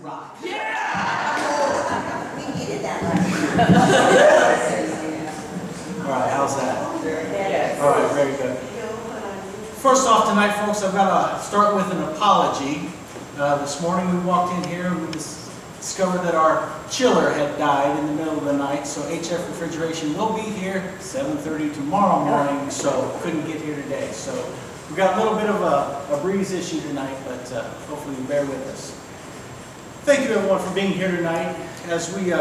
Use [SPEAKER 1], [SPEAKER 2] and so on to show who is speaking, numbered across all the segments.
[SPEAKER 1] rock.
[SPEAKER 2] Yeah! We needed that one.
[SPEAKER 3] All right, how's that?
[SPEAKER 2] Yes.
[SPEAKER 3] All right, very good. First off tonight, folks, I've got to start with an apology. This morning we walked in here and we discovered that our chiller had died in the middle of the night, so HF Refrigeration will be here 7:30 tomorrow morning, so couldn't get here today. So we got a little bit of a breeze issue tonight, but hopefully you bear with us. Thank you everyone for being here tonight. As we,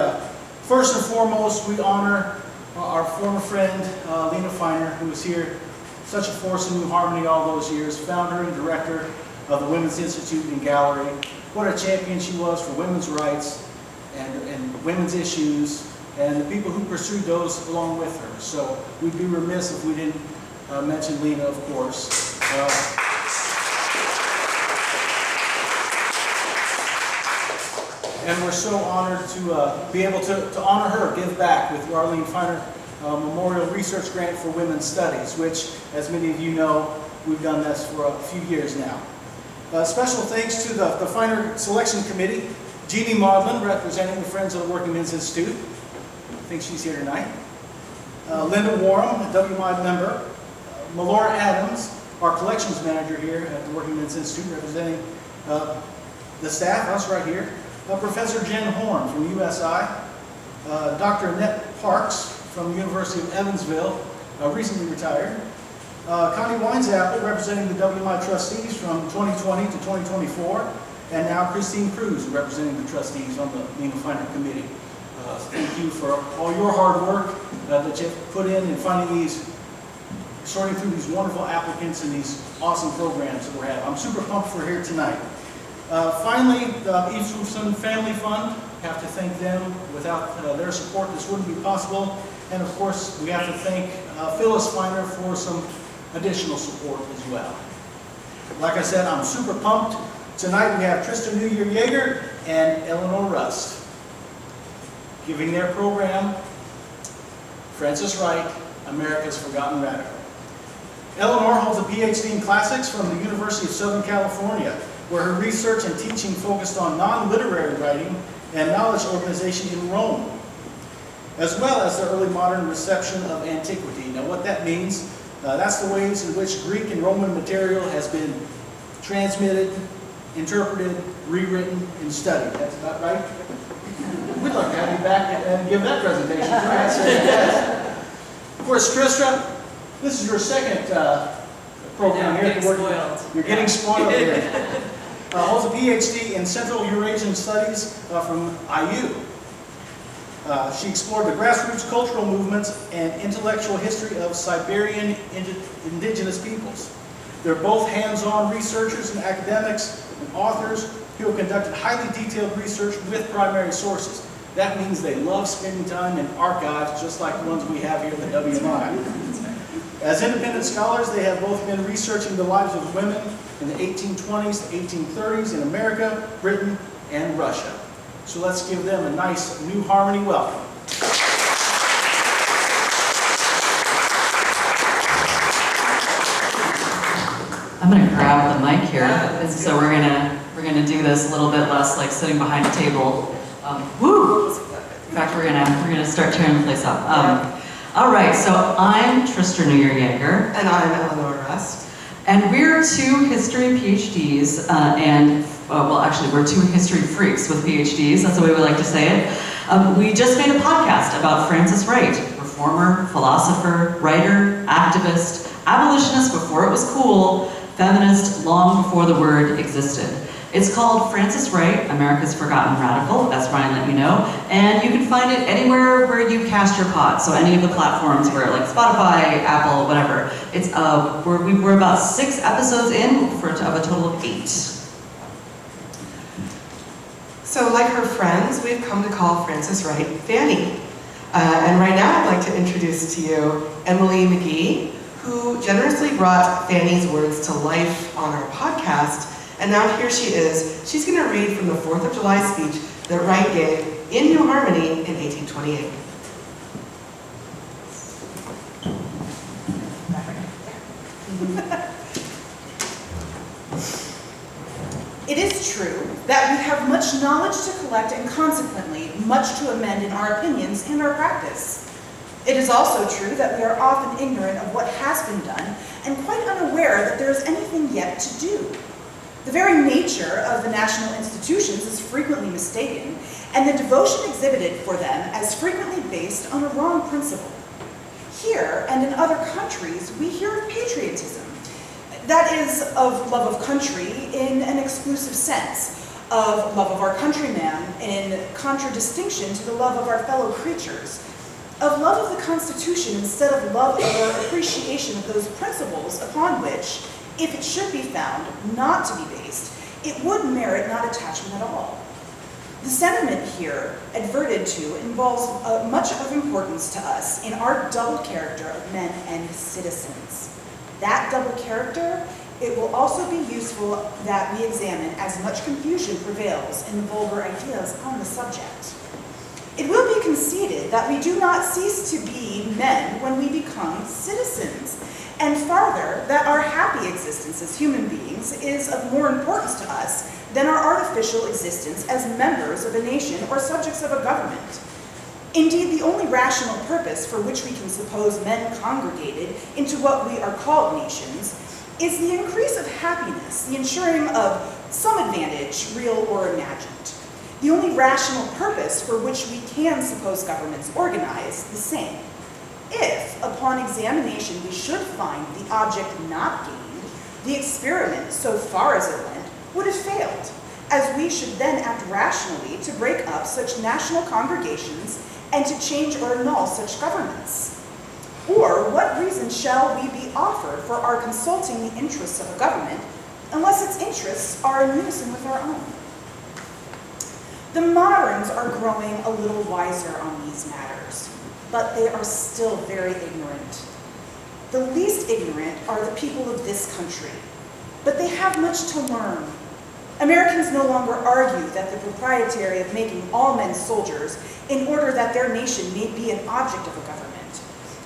[SPEAKER 3] first and foremost, we honor our former friend, Eleanor Feiner, who was here, such a force in New Harmony all those years, founder and director of the Women's Institute and Gallery. What a champion she was for women's rights and women's issues, and the people who pursued those along with her. So we'd be remiss if we didn't mention Lena, of course. And we're so honored to be able to honor her, give back with the Arlene Feiner Memorial Research Grant for Women's Studies, which, as many of you know, we've done this for a few years now. Special thanks to the Feiner Selection Committee, Jeannie Maudlin, representing the Friends of the Working Men's Institute. I think she's here tonight. Linda Warham, a WMI member. Melora Adams, our collections manager here at the Working Men's Institute, representing the staff, us right here. Professor Jen Horn from USI. Dr. Annette Parks from the University of Evansville, recently retired. Connie Winesapple, representing the WMI trustees from 2020 to 2024, and now Christine Cruz, representing the trustees on the Lena Feiner Committee. Thank you for all your hard work that you've put in finding sorting through these wonderful applicants and these awesome programs that we're having. I'm super pumped for here tonight. Finally, the Eastwoodson Family Fund, have to thank them. Without their support, this wouldn't be possible. And of course, we have to thank Phyllis Feiner for some additional support as well. Like I said, I'm super pumped. Tonight we have Tristra Yeager and Eleanor Rust giving their program, Frances Wright, America's Forgotten Radical. Eleanor holds a PhD in classics from the University of Southern California, where her research and teaching focused on non-literary writing and knowledge organization in Rome, as well as the early modern reception of antiquity. Now what that means, that's the ways in which Greek and Roman material has been transmitted, interpreted, rewritten, and studied. That's about right? We'd like to have you back and give that presentation. Of course, Tristra, this is your second program here at the Working. You're getting spoiled here. Holds a PhD in Central Eurasian Studies from IU. She explored the grassroots cultural movements and intellectual history of Siberian indigenous peoples. They're both hands-on researchers and academics and authors who have conducted highly detailed research with primary sources. That means they love spending time in archives, just like the ones we have here at the WMI. As independent scholars, they have both been researching the lives of women in the 1820s to 1830s in America, Britain, and Russia. So let's give them a nice New Harmony welcome.
[SPEAKER 4] I'm going to grab the mic here, so we're gonna do this a little bit less like sitting behind a table. Woo! In fact, we're gonna start tearing the place up. All right, so I'm Tristra Yeager,
[SPEAKER 1] And I'm Eleanor Rust.
[SPEAKER 4] and we're two history PhDs, well, actually, we're two history freaks with PhDs. That's the way we like to say it. We just made a podcast about Frances Wright, reformer, philosopher, writer, activist, abolitionist before it was cool, feminist long before the word existed. It's called Frances Wright, America's Forgotten Radical, as Ryan let you know, and you can find it anywhere where you cast your pod, so any of the platforms where, like Spotify, Apple, whatever. It's we're about 6 episodes in of a total of 8.
[SPEAKER 1] So like her friends, we've come to call Frances Wright Fanny. And right now I'd like to introduce to you Emily McGee, who generously brought Fanny's words to life on our podcast. And now here she is. She's going to read from the 4th of July speech that Wright gave in New Harmony in 1828.
[SPEAKER 5] It is true that we have much knowledge to collect and consequently much to amend in our opinions and our practice. It is also true that we are often ignorant of what has been done and quite unaware that there is anything yet to do. The very nature of the national institutions is frequently mistaken, and the devotion exhibited for them as frequently based on a wrong principle. Here and in other countries, we hear of patriotism. That is, of love of country in an exclusive sense, of love of our countryman in contradistinction to the love of our fellow creatures, of love of the Constitution instead of love or appreciation of those principles upon which, if it should be found not to be based, it would merit not attachment at all. The sentiment here adverted to involves much of importance to us in our double character of men and citizens. That double character, it will also be useful that we examine as much confusion prevails in the vulgar ideas on the subject. It will be conceded that we do not cease to be men when we become citizens, and farther, that our happy existence as human beings is of more importance to us than our artificial existence as members of a nation or subjects of a government. Indeed, the only rational purpose for which we can suppose men congregated into what we are called nations is the increase of happiness, the ensuring of some advantage, real or imagined. The only rational purpose for which we can suppose governments organized the same. If, upon examination, we should find the object not gained, the experiment, so far as it went, would have failed, as we should then act rationally to break up such national congregations and to change or annul such governments. Or what reason shall we be offered for our consulting the interests of a government, unless its interests are in unison with our own? The moderns are growing a little wiser on these matters, but they are still very ignorant. The least ignorant are the people of this country, but they have much to learn. Americans no longer argue that the propriety of making all men soldiers in order that their nation may be an object of a government,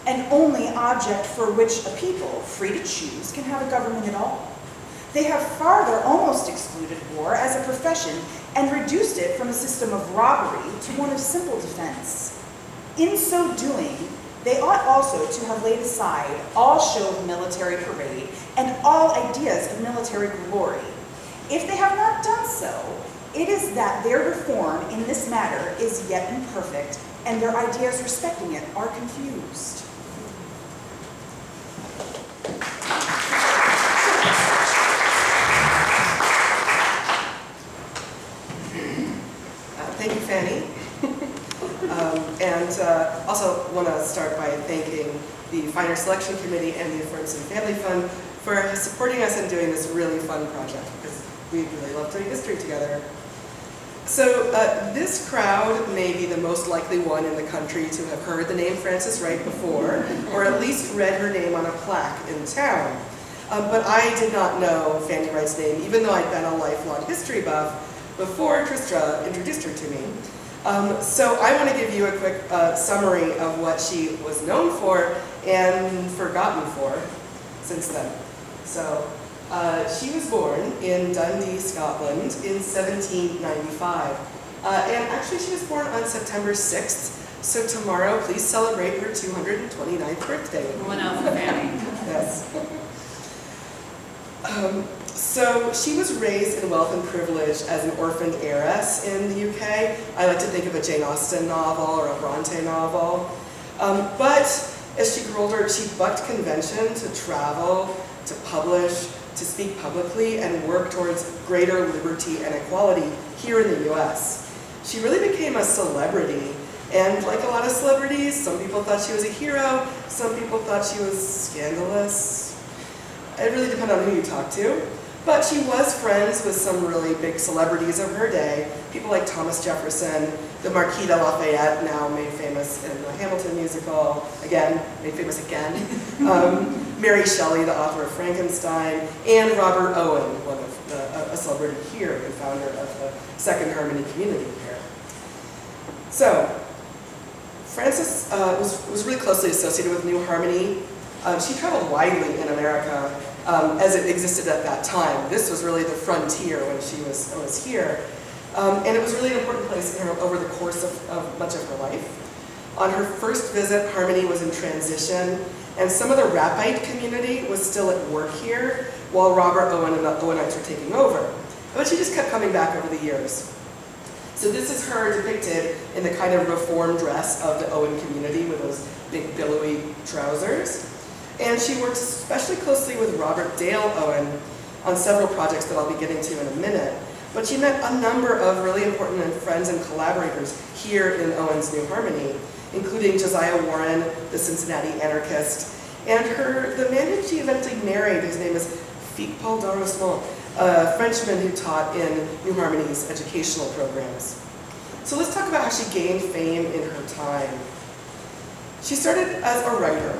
[SPEAKER 5] an only object for which a people, free to choose, can have a government at all. They have farther almost excluded war as a profession and reduced it from a system of robbery to one of simple defense. In so doing, they ought also to have laid aside all show of military parade and all ideas of military glory. If they have not done so, it is that their reform in this matter is yet imperfect, and their ideas respecting it are confused.
[SPEAKER 1] Thank you, Fanny. Also want to start by thanking the Feiner Selection Committee and the Affirmative Family Fund for supporting us in doing this really fun project, because we really love doing history together. So this crowd may be the most likely one in the country to have heard the name Frances Wright before, or at least read her name on a plaque in town. But I did not know Fanny Wright's name, even though I'd been a lifelong history buff before Tristra introduced her to me. So I want to give you a quick summary of what she was known for and forgotten for since then. So she was born in Dundee, Scotland in 1795. And actually she was born on September 6th. So tomorrow, please celebrate her 229th birthday.
[SPEAKER 4] One out for Fanny.
[SPEAKER 1] Yes. So she was raised in wealth and privilege as an orphaned heiress in the UK. I like to think of a Jane Austen novel or a Bronte novel. But as she grew older, she bucked convention to travel, to publish, to speak publicly, and work towards greater liberty and equality here in the US. She really became a celebrity. And like a lot of celebrities, some people thought she was a hero, some people thought she was scandalous. It really depended on who you talk to. But she was friends with some really big celebrities of her day, people like Thomas Jefferson, the Marquis de Lafayette, now made famous in the Hamilton musical, again, made famous again, Mary Shelley, the author of Frankenstein, and Robert Owen, one of a celebrity here and founder of the Second Harmony community here. So, Frances was really closely associated with New Harmony. She traveled widely in America, as it existed at that time. This was really the frontier when she was here. And it was really an important place in her, over the course of much of her life. On her first visit, Harmony was in transition, and some of the Rappite community was still at work here, while Robert Owen and the Owenites were taking over. But she just kept coming back over the years. So this is her depicted in the kind of reform dress of the Owen community with those big billowy trousers. And she works especially closely with Robert Dale Owen on several projects that I'll be getting to in a minute. But she met a number of really important friends and collaborators here in Owen's New Harmony, including Josiah Warren, the Cincinnati anarchist, and the man who she eventually married, his name is Paul Darosmont, a Frenchman who taught in New Harmony's educational programs. So let's talk about how she gained fame in her time. She started as a writer.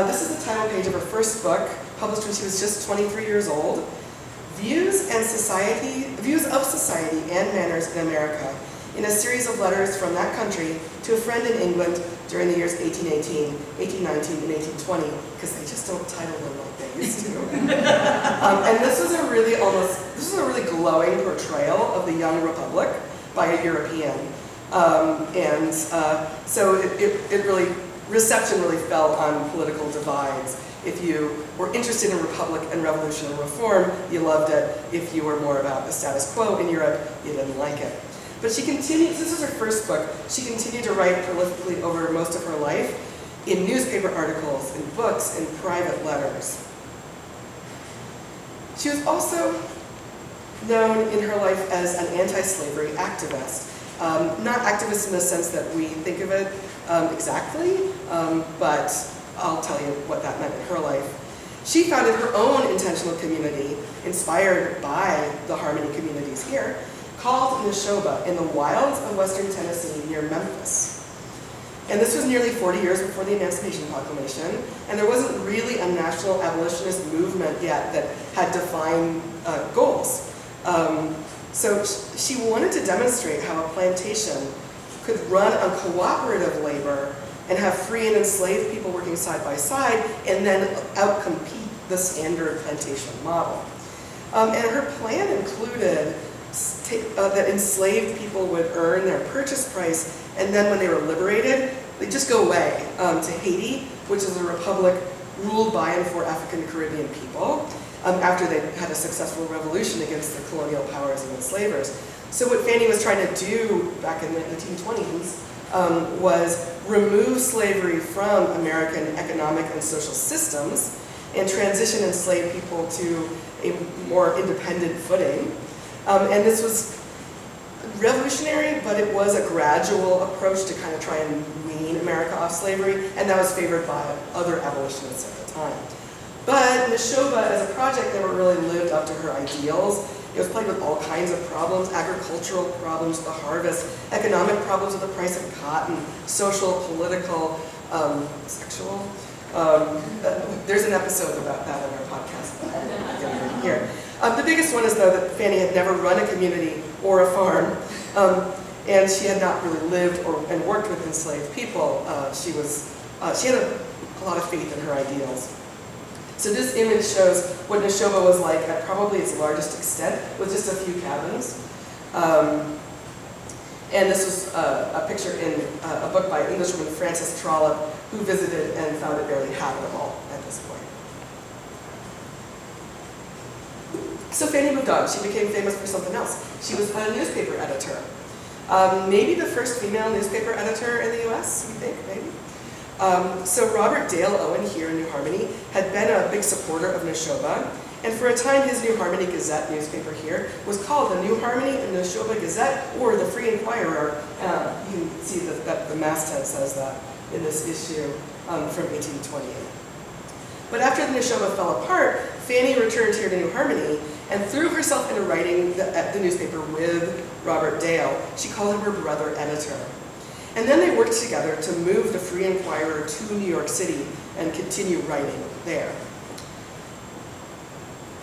[SPEAKER 1] This is the title page of her first book, published when she was just 23 years old, Views of Society and Manners in America, in a series of letters from that country to a friend in England during the years 1818, 1819, and 1820, because they just don't title them like they used to. And this was a really glowing portrayal of the young republic by a European. So reception really fell on political divides. If you were interested in republic and revolution and reform, you loved it. If you were more about the status quo in Europe, you didn't like it. But she continued, this is her first book, she continued to write prolifically over most of her life in newspaper articles, in books, in private letters. She was also known in her life as an anti-slavery activist. Not activist in the sense that we think of it exactly, but I'll tell you what that meant in her life. She founded her own intentional community, inspired by the Harmony communities here, called Neshoba, in the wilds of western Tennessee near Memphis. And this was nearly 40 years before the Emancipation Proclamation, and there wasn't really a national abolitionist movement yet that had defined goals. So she wanted to demonstrate how a plantation could run on cooperative labor and have free and enslaved people working side by side, and then outcompete the standard plantation model. And her plan included that enslaved people would earn their purchase price, and then when they were liberated, they'd just go away to Haiti, which is a republic ruled by and for African Caribbean people, after they had a successful revolution against the colonial powers and enslavers. So what Fanny was trying to do back in the 1820s was remove slavery from American economic and social systems and transition enslaved people to a more independent footing. And this was revolutionary, but it was a gradual approach to kind of try and wean America off slavery, and that was favored by other abolitionists at the time. But Neshoba, as a project, never really lived up to her ideals. It was plagued with all kinds of problems: agricultural problems, the harvest, economic problems with the price of cotton, social, political, sexual. There's an episode about that in our podcast, but I'm not going to here. The biggest one is, though, that Fanny had never run a community or a farm, and she had not really lived and worked with enslaved people. She had a lot of faith in her ideals. So this image shows what Neshoba was like at probably its largest extent, with just a few cabins. And this was a picture in a book by Englishwoman Frances Trollope, who visited and found it barely habitable at this point. So Fanny moved on. She became famous for something else. She was a newspaper editor. Maybe the first female newspaper editor in the US, we think, maybe. So Robert Dale Owen here in New Harmony had been a big supporter of Neshoba, and for a time his New Harmony Gazette newspaper here was called the New Harmony and Neshoba Gazette, or the Free Inquirer. You can see that the masthead says that in this issue from 1828. But after the Neshoba fell apart, Fanny returned here to New Harmony and threw herself into writing the newspaper with Robert Dale. She called him her brother editor. And then they worked together to move the Free Inquirer to New York City and continue writing there.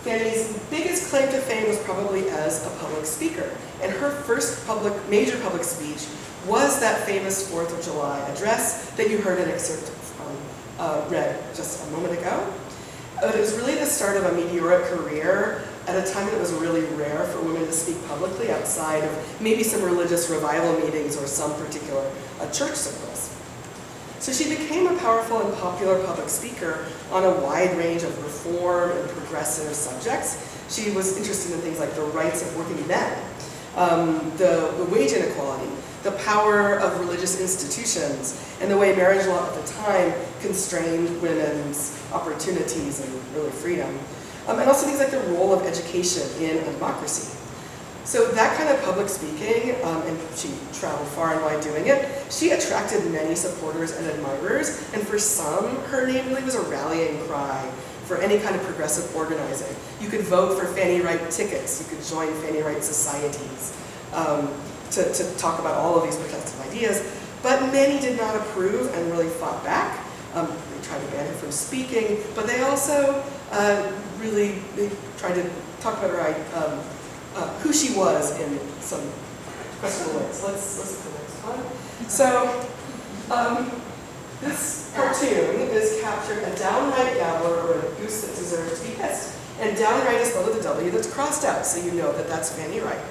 [SPEAKER 1] Fanny's biggest claim to fame was probably as a public speaker. And her first major public speech was that famous 4th of July address that you heard an excerpt from read just a moment ago. But it was really the start of a meteoric career at a time when it was really rare for women to speak publicly outside of maybe some religious revival meetings or some particular church circles. So she became a powerful and popular public speaker on a wide range of reform and progressive subjects. She was interested in things like the rights of working men, the wage inequality, the power of religious institutions, and the way marriage law at the time constrained women's opportunities and really freedom. And also things like the role of education in a democracy. So that kind of public speaking, and she traveled far and wide doing it, she attracted many supporters and admirers, and for some, her name really was a rallying cry for any kind of progressive organizing. You could vote for Fanny Wright tickets, you could join Fanny Wright societies to talk about all of these progressive ideas, but many did not approve and really fought back. They tried to ban her from speaking, but they also they tried to talk about her who she was in some questionable ways. Let's look at the next one. So this cartoon is capturing a downright gabbler or a goose that deserves to be hissed. And downright is spelled with a W that's crossed out, so you know that that's Fanny Wright.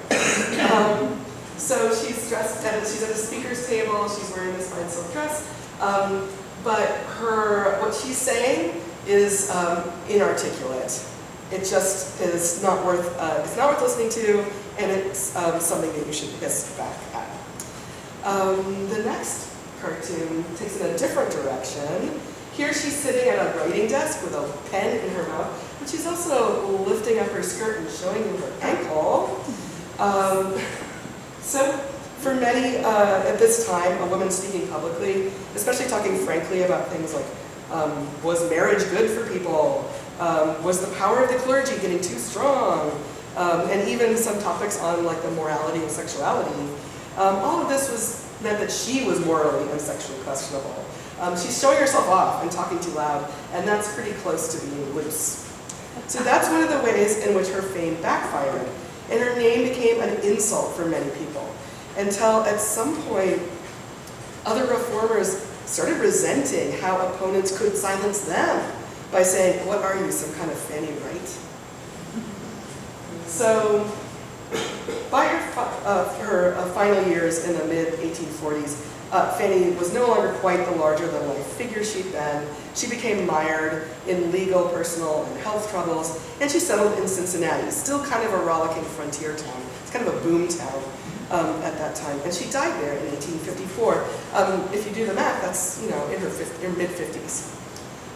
[SPEAKER 1] So she's dressed, she's at a speaker's table, she's wearing this fine silk dress, but what she's saying is inarticulate. It just is not worth, it's not worth listening to, and it's something that you should hiss back at. The next cartoon takes it in a different direction. Here she's sitting at a writing desk with a pen in her mouth, but she's also lifting up her skirt and showing you her ankle. So for many at this time, a woman speaking publicly, especially talking frankly about things like, was marriage good for people? Was the power of the clergy getting too strong? And even some topics on like the morality and sexuality. All of this meant that she was morally and sexually questionable. She's showing herself off and talking too loud, and that's pretty close to being loose. So that's one of the ways in which her fame backfired, and her name became an insult for many people, until at some point, other reformers started resenting how opponents could silence them by saying, what are you, some kind of Fanny Wright? So, by her final years in the mid-1840s, Fanny was no longer quite the larger-than-life figure she'd been. She became mired in legal, personal, and health troubles, and she settled in Cincinnati, still kind of a rollicking frontier town. It's kind of a boom town at that time, and she died there in 1854. If you do the math, that's in her mid-50s.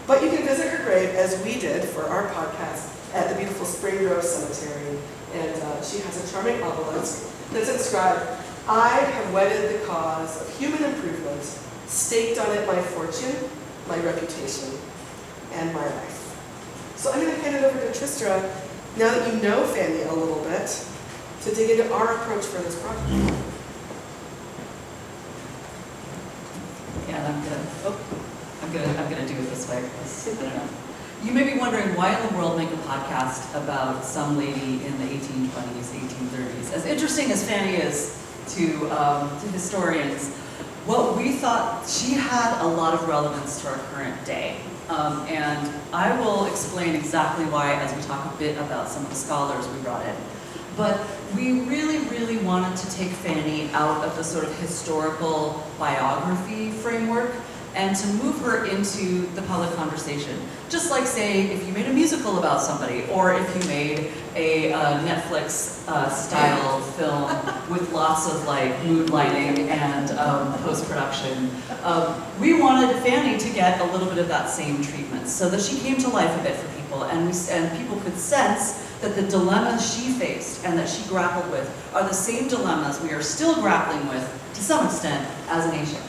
[SPEAKER 1] But you can visit her grave, as we did for our podcast, at the beautiful Spring Grove Cemetery, and she has a charming obelisk that's inscribed, "I have wedded the cause of human improvement, staked on it my fortune, my reputation, and my life." So I'm going to hand it over to Tristra, now that you know Fanny a little bit, to dig into our approach for this project.
[SPEAKER 4] Yeah, I'm good. I'm gonna do it this way. I don't know. You may be wondering why in the world make a podcast about some lady in the 1820s, 1830s. As interesting as Fanny is to historians, what we thought she had a lot of relevance to our current day. And I will explain exactly why as we talk a bit about some of the scholars we brought in. But we really, really wanted to take Fanny out of the sort of historical biography framework and to move her into the public conversation. Just like, say, if you made a musical about somebody, or if you made a Netflix-style film with lots of like mood lighting and post-production. We wanted Fanny to get a little bit of that same treatment, so that she came to life a bit for people, and people could sense that the dilemmas she faced and that she grappled with are the same dilemmas we are still grappling with, to some extent, as a nation.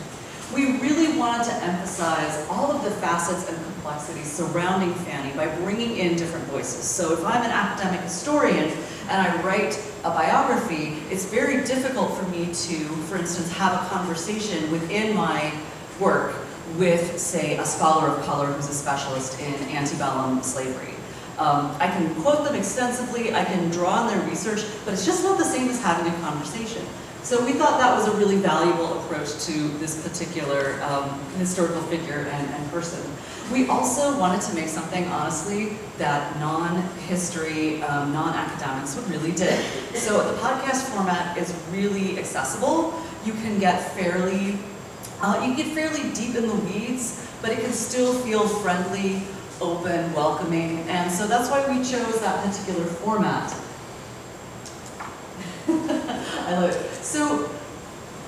[SPEAKER 4] We really wanted to emphasize all of the facets and complexities surrounding Fanny by bringing in different voices. So if I'm an academic historian and I write a biography, it's very difficult for me to, for instance, have a conversation within my work with, say, a scholar of color who's a specialist in antebellum slavery. I can quote them extensively, I can draw on their research, but it's just not the same as having a conversation. So we thought that was a really valuable approach to this particular historical figure and person. We also wanted to make something, honestly, that non-history, non-academics would really dig. So the podcast format is really accessible. You can get fairly deep in the weeds, but it can still feel friendly, open, welcoming, and so that's why we chose that particular format. I love it. So,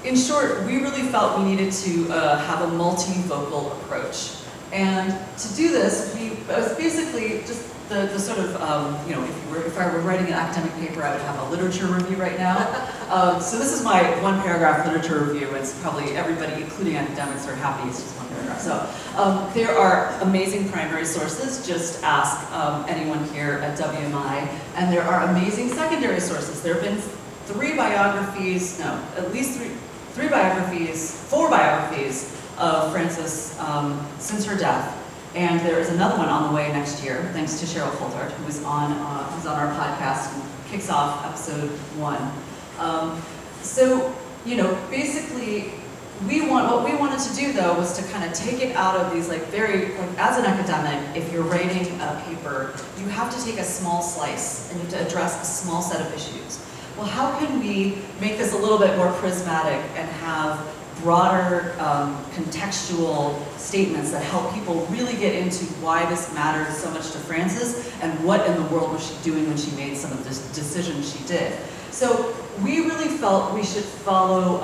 [SPEAKER 4] in short, we really felt we needed to have a multi-vocal approach. And to do this, it was basically just the sort of, if I were writing an academic paper, I would have a literature review right now. So this is my one paragraph literature review. It's probably everybody, including academics, are happy it's just one paragraph. So there are amazing primary sources. Just ask anyone here at WMI. And there are amazing secondary sources. There have been four biographies of Frances since her death. And there is another one on the way next year, thanks to Cheryl Coulthard, who's on our podcast and kicks off episode 1. Basically, what we wanted to do though was to kind of take it out of these as an academic, if you're writing a paper, you have to take a small slice and you have to address a small set of issues. Well, how can we make this a little bit more prismatic and have broader contextual statements that help people really get into why this mattered so much to Frances and what in the world was she doing when she made some of the decisions she did. So we really felt we should follow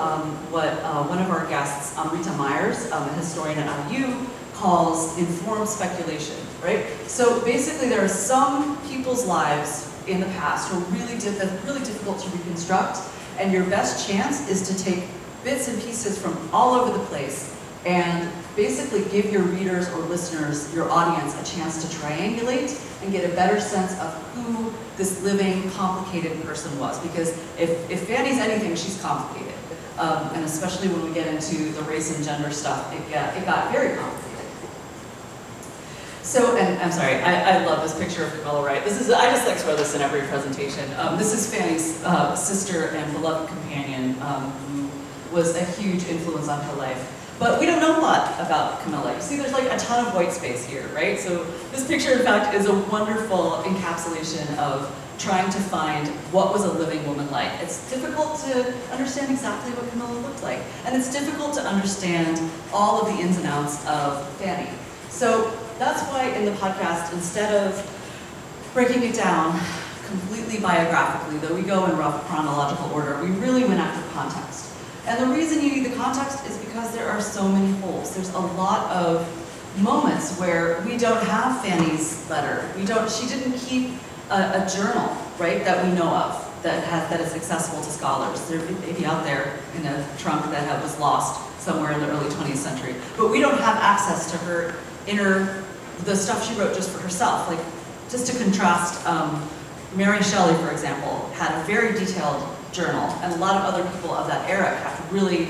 [SPEAKER 4] what one of our guests, Rita Myers, a historian at IU, calls informed speculation, right? So basically there are some people's lives in the past who are really difficult to reconstruct, and your best chance is to take bits and pieces from all over the place and basically give your readers or listeners, your audience, a chance to triangulate and get a better sense of who this living, complicated person was. Because if Fanny's anything, she's complicated. And especially when we get into the race and gender stuff, it got very complicated. So, and I'm sorry, I love this picture of Camilla Wright. I just like to throw this in every presentation. This is Fanny's sister and beloved companion, who was a huge influence on her life. But we don't know a lot about Camilla. You see there's like a ton of white space here, right? So this picture, in fact, is a wonderful encapsulation of trying to find what was a living woman like. It's difficult to understand exactly what Camilla looked like. And it's difficult to understand all of the ins and outs of Fanny. So that's why in the podcast, instead of breaking it down completely biographically, though we go in rough chronological order, we really went after context. And the reason you need the context is because there are so many holes. There's a lot of moments where we don't have Fanny's letter. She didn't keep a journal, right, that we know of, that is accessible to scholars. There may be out there in a trunk that was lost somewhere in the early 20th century. But we don't have access to her the stuff she wrote just for herself. Like, just to contrast, Mary Shelley, for example, had a very detailed journal, and a lot of other people of that era have really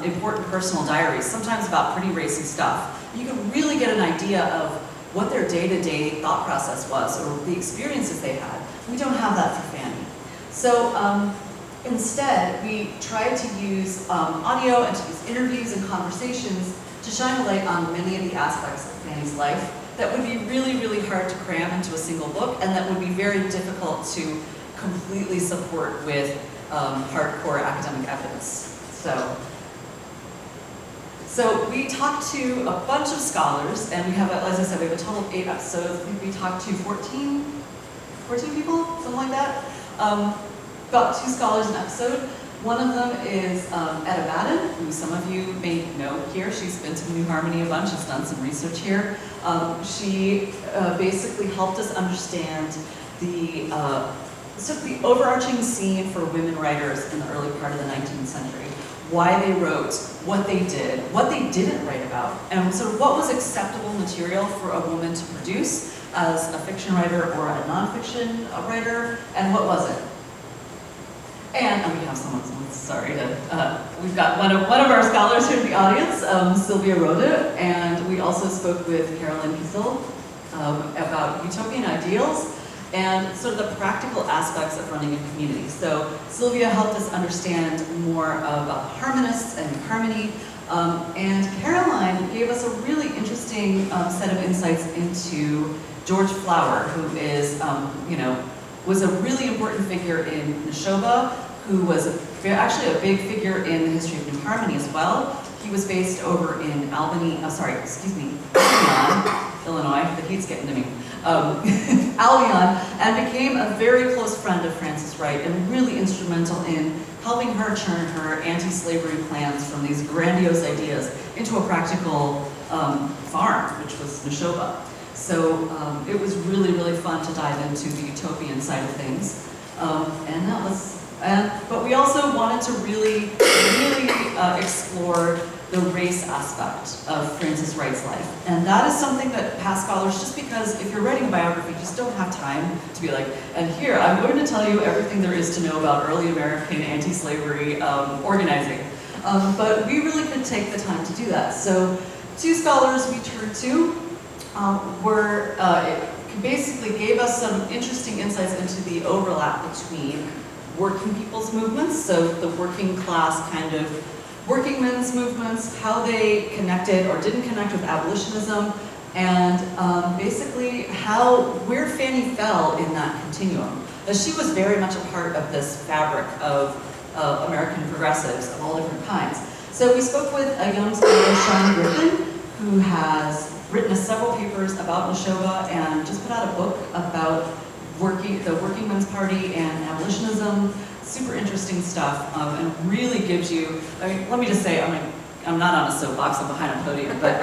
[SPEAKER 4] important personal diaries, sometimes about pretty racy stuff. You can really get an idea of what their day-to-day thought process was, or the experiences they had. We don't have that for Fanny. So instead, we tried to use audio and to use interviews and conversations to shine a light on many of the aspects of Fanny's life that would be really, really hard to cram into a single book, and that would be very difficult to completely support with hardcore academic evidence. So we talked to a bunch of scholars, and we have, as I said, we have a total of 8 episodes. I think we talked to 14 people, something like that. About 2 scholars an episode. One of them is Etta Madden, who some of you may know here. She's been to New Harmony a bunch, has done some research here. She basically helped us understand the sort of the overarching scene for women writers in the early part of the 19th century. Why they wrote, what they did, what they didn't write about, and sort of what was acceptable material for a woman to produce as a fiction writer or a nonfiction writer, and what wasn't. And we have someone, sorry, we've got one of our scholars here in the audience, Sylvia Rode, and we also spoke with Carolyn Kissel about utopian ideals. and sort of the practical aspects of running a community. So Sylvia helped us understand more about harmonists and harmony, and Caroline gave us a really interesting set of insights into George Flower, who is, was a really important figure in Neshoba, who was actually a big figure in the history of New Harmony as well. He was based over in Albion, Illinois, the heat's getting to me. Albion, and became a very close friend of Frances Wright and really instrumental in helping her turn her anti-slavery plans from these grandiose ideas into a practical farm, which was Neshoba. So it was really, really fun to dive into the utopian side of things. But we also wanted to really explore the race aspect of Frances Wright's life. And that is something that past scholars, just because if you're writing a biography, you just don't have time to be like, and here, I'm going to tell you everything there is to know about early American anti-slavery organizing. But we really could take the time to do that. So 2 scholars we turned to basically gave us some interesting insights into the overlap between working people's movements, so the working class kind of working men's movements, how they connected or didn't connect with abolitionism, and basically where Fanny fell in that continuum. She was very much a part of this fabric of American progressives of all different kinds. So we spoke with a young scholar, Sean Griffin, who has written several papers about Neshoba and just put out a book about the Working Men's Party and abolitionism. Super interesting stuff, and really gives you, let me just say, I'm not on a soapbox, I'm behind a podium, but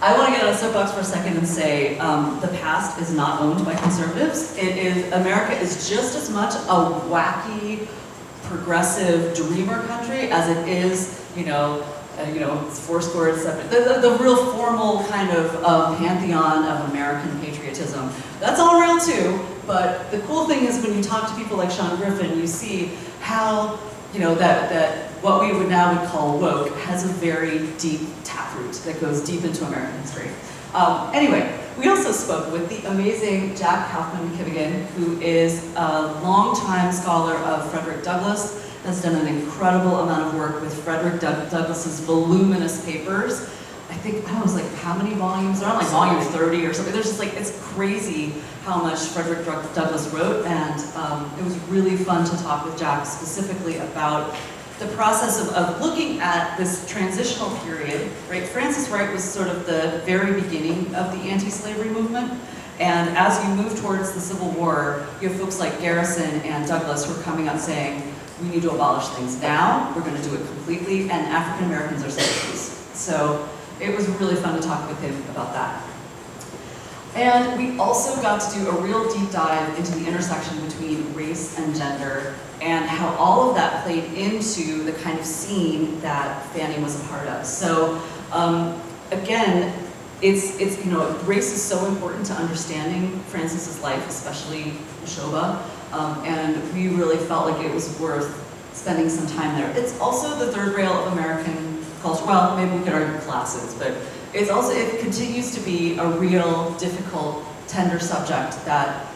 [SPEAKER 4] I want to get on a soapbox for a second and say the past is not owned by conservatives. America is just as much a wacky, progressive dreamer country as it is, foursquare and seven, the real formal kind of pantheon of American patriotism. That's all real too, but the cool thing is when you talk to people like Sean Griffin, you see how, that what we would now call woke has a very deep taproot that goes deep into American history. Anyway, we also spoke with the amazing Jack Kaufman-McKivigan, who is a longtime scholar of Frederick Douglass, has done an incredible amount of work with Frederick Douglass's voluminous papers. I think, I don't know, it was like how many volumes? They're on like volume 30 or something. There's just like, it's crazy how much Frederick Douglass wrote, and it was really fun to talk with Jack specifically about the process of looking at this transitional period, right? Frances Wright was sort of the very beginning of the anti-slavery movement, and as you move towards the Civil War, you have folks like Garrison and Douglass who are coming out saying, we need to abolish things now, we're going to do it completely, and African Americans are slaves. So it was really fun to talk with him about that. And we also got to do a real deep dive into the intersection between race and gender and how all of that played into the kind of scene that Fanny was a part of. So again, it's race is so important to understanding Frances's life, especially Neshoba, and we really felt like it was worth spending some time there. It's also the third rail of American culture. Well, maybe we could argue classes, but it continues to be a real difficult, tender subject that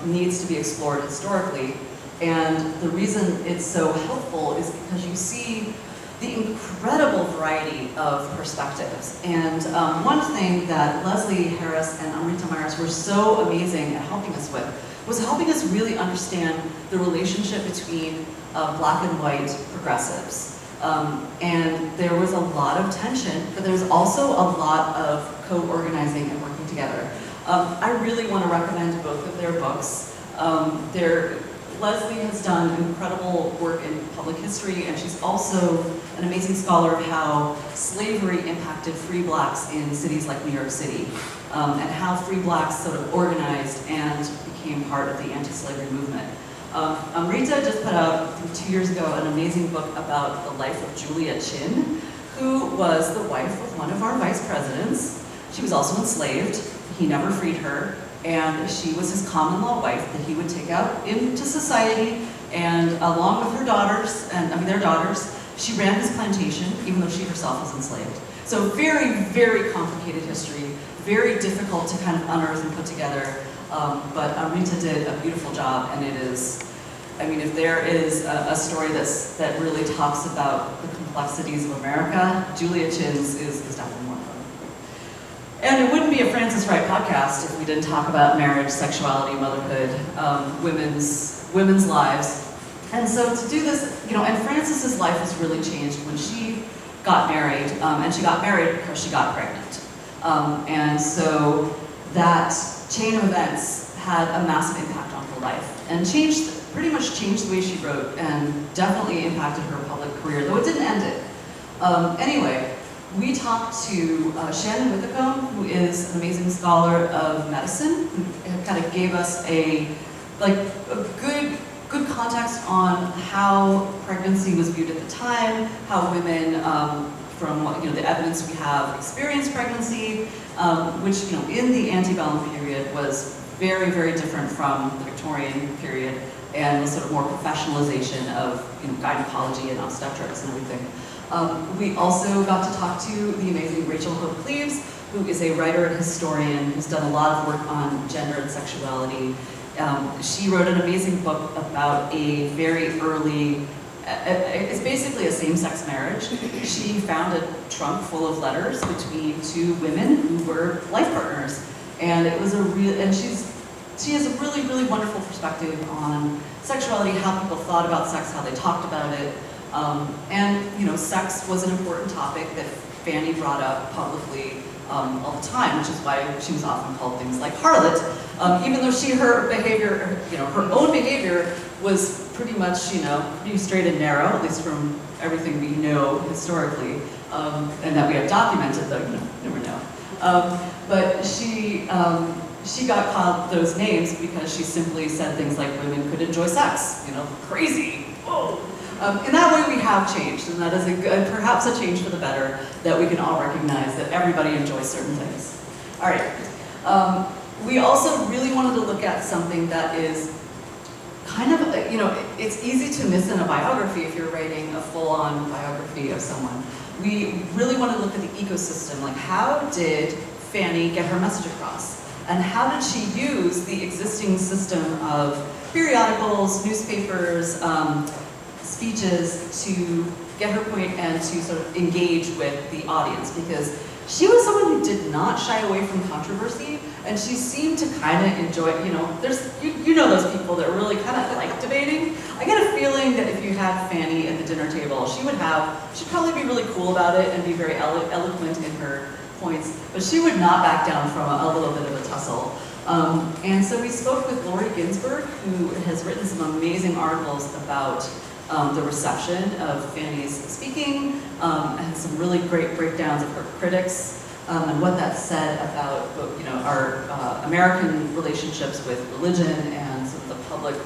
[SPEAKER 4] needs to be explored historically. And the reason it's so helpful is because you see the incredible variety of perspectives. And one thing that Leslie Harris and Amrita Myers were so amazing at helping us with was helping us really understand the relationship between black and white progressives. And there was a lot of tension, but there's also a lot of co-organizing and working together. I really want to recommend both of their books. Leslie has done incredible work in public history, and she's also an amazing scholar of how slavery impacted free blacks in cities like New York City, and how free blacks sort of organized and became part of the anti-slavery movement. Amrita just put out 2 years ago an amazing book about the life of Julia Chin, who was the wife of one of our vice presidents. She was also enslaved. He never freed her, and she was his common law wife that he would take out into society, and along with her daughters, their daughters, she ran his plantation, even though she herself was enslaved. So very, very complicated history, very difficult to kind of unearth and put together. But Amrita did a beautiful job, and it is, I mean, if there is a story that really talks about the complexities of America, Julia Chinn's is definitely one of them. And it wouldn't be a Frances Wright podcast if we didn't talk about marriage, sexuality, motherhood, women's lives. And so to do this, and Frances's life has really changed when she got married, and she got married because she got pregnant. And so that chain of events had a massive impact on her life, and pretty much changed the way she wrote, and definitely impacted her public career, though it didn't end it. Anyway, we talked to Shannon Withicombe, who is an amazing scholar of medicine, who kind of gave us a good context on how pregnancy was viewed at the time, how women, from the evidence we have, experienced pregnancy, which in the antebellum period was very, very different from the Victorian period, and the sort of more professionalization of gynecology and obstetrics and everything. We also got to talk to the amazing Rachel Hope Cleaves, who is a writer and historian who's done a lot of work on gender and sexuality. She wrote an amazing book about a very early, it's basically a same-sex marriage. She found a trunk full of letters between two women who were life partners. And it was she has a really, really wonderful perspective on sexuality, how people thought about sex, how they talked about it. And sex was an important topic that Fanny brought up publicly all the time, which is why she was often called things like harlot, even though her behavior, her own behavior was pretty much, pretty straight and narrow, at least from everything we know historically, and that we have documented, though you never know. But she got called those names because she simply said things like women could enjoy sex, crazy, whoa. In that way we have changed, and that is perhaps a change for the better, that we can all recognize that everybody enjoys certain things. All right, we also really wanted to look at something that is kind of, it's easy to miss in a biography if you're writing a full-on biography of someone. We really want to look at the ecosystem, like how did Fanny get her message across? And how did she use the existing system of periodicals, newspapers, speeches to get her point and to sort of engage with the audience? Because she was someone who did not shy away from controversy, and she seemed to kind of enjoy, there's, you know those people that really kind of like debating. I get a feeling that if you had Fanny at the dinner table, she'd probably be really cool about it and be very eloquent in her points, but she would not back down from a little bit of a tussle. And so we spoke with Lori Ginsburg, who has written some amazing articles about the reception of Fanny's speaking, and some really great breakdowns of her critics, and what that said about our American relationships with religion and sort of the public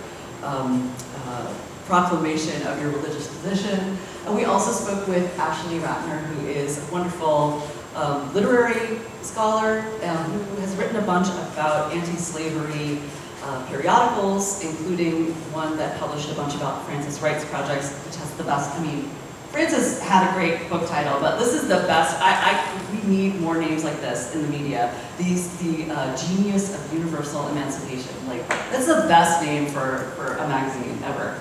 [SPEAKER 4] proclamation of your religious position. And we also spoke with Ashley Ratner, who is a wonderful literary scholar who has written a bunch about anti-slavery periodicals, including one that published a bunch about Frances Wright's projects, which has the best, Frances had a great book title, but this is the best. We need more names like this in the media. The Genius of Universal Emancipation. That's the best name for a magazine ever.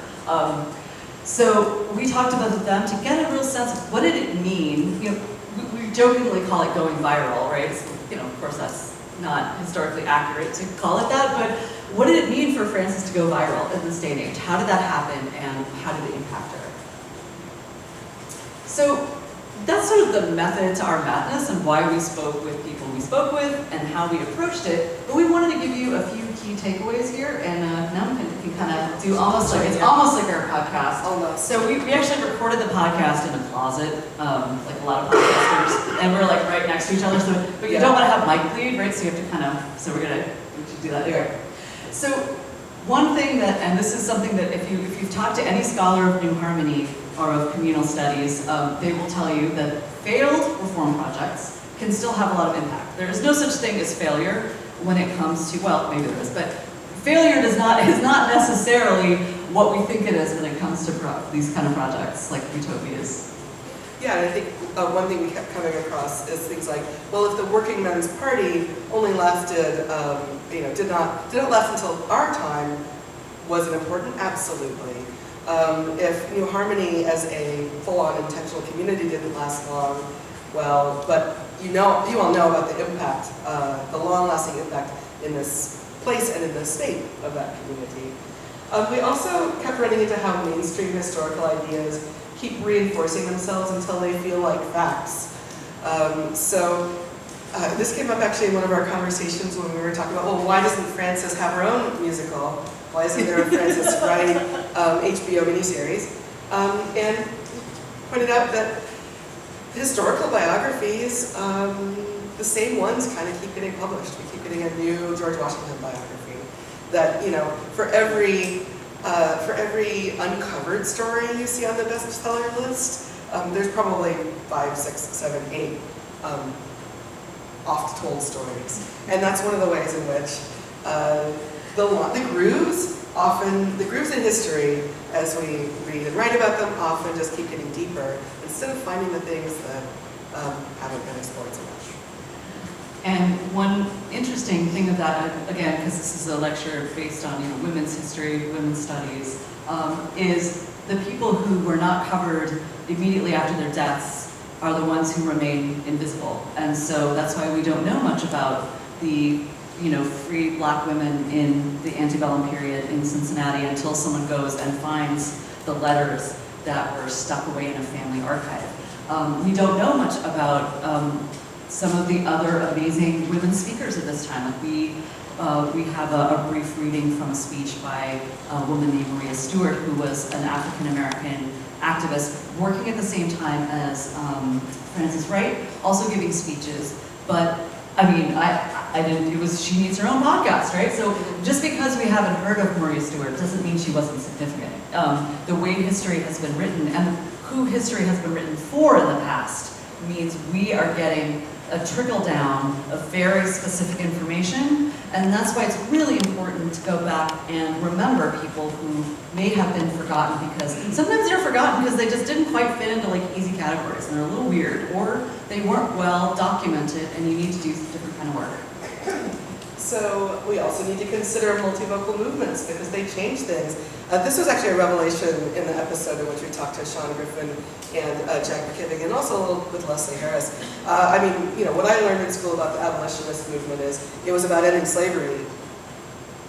[SPEAKER 4] So we talked about them to get a real sense of what did it mean. We jokingly call it going viral, right? So, of course that's not historically accurate to call it that, but what did it mean for Frances to go viral in this day and age? How did that happen, and how did it impact her? So that's sort of the method to our madness and why we spoke with people we spoke with and how we approached it. But we wanted to give you a few key takeaways here, and now we can kind of do almost like our podcast.
[SPEAKER 1] Almost.
[SPEAKER 4] So we actually recorded the podcast in a closet, like a lot of podcasters, and we're like right next to each other. So, but you don't want to have mic bleed, right? So you have to kind of. So we should do that anyway. So one thing that, and this is something that if you've talked to any scholar of New Harmony or of communal studies, they will tell you that failed reform projects can still have a lot of impact. There is no such thing as failure when it comes to, well, maybe there is, but failure is not necessarily what we think it is when it comes to these kind of projects like utopias.
[SPEAKER 1] Yeah, and I think one thing we kept coming across is things like, well, if the Working Men's Party only lasted, did not last until our time, was it important? Absolutely. If New Harmony as a full-on intentional community didn't last long, well, but you all know about the impact, the long-lasting impact in this place and in the state of that community. We also kept running into how mainstream historical ideas keep reinforcing themselves until they feel like facts. This came up actually in one of our conversations when we were talking about, well, why doesn't Frances have her own musical? Why isn't there a Frances Wright HBO miniseries? And pointed out that historical biographies, the same ones kind of keep getting published. We keep getting a new George Washington biography. That, for every uncovered story you see on the bestseller list, there's probably 5, 6, 7, 8 oft-told stories. And that's one of the ways in which the grooves in history, as we read and write about them, often just keep getting deeper, instead of finding the things that haven't been explored so much.
[SPEAKER 4] And one interesting thing of that, again, because this is a lecture based on women's history, women's studies, is the people who were not covered immediately after their deaths are the ones who remain invisible. And so that's why we don't know much about the free black women in the antebellum period in Cincinnati until someone goes and finds the letters that were stuck away in a family archive. We don't know much about some of the other amazing women speakers at this time. Like we have a brief reading from a speech by a woman named Maria Stewart, who was an African-American activist working at the same time as Frances Wright, also giving speeches. But I mean, she needs her own podcast, right? So just because we haven't heard of Maria Stewart doesn't mean she wasn't significant. The way history has been written and who history has been written for in the past means we are getting a trickle down of very specific information, and that's why it's really important to go back and remember people who may have been forgotten, because sometimes they're forgotten because they just didn't quite fit into like easy categories and they're a little weird, or they weren't well documented and you need to do different kind of work.
[SPEAKER 1] So we also need to consider multivocal movements because they change things. This was actually a revelation in the episode in which we talked to Sean Griffin and Jack McKivigan, and also a little with Leslie Harris. What I learned in school about the abolitionist movement is it was about ending slavery.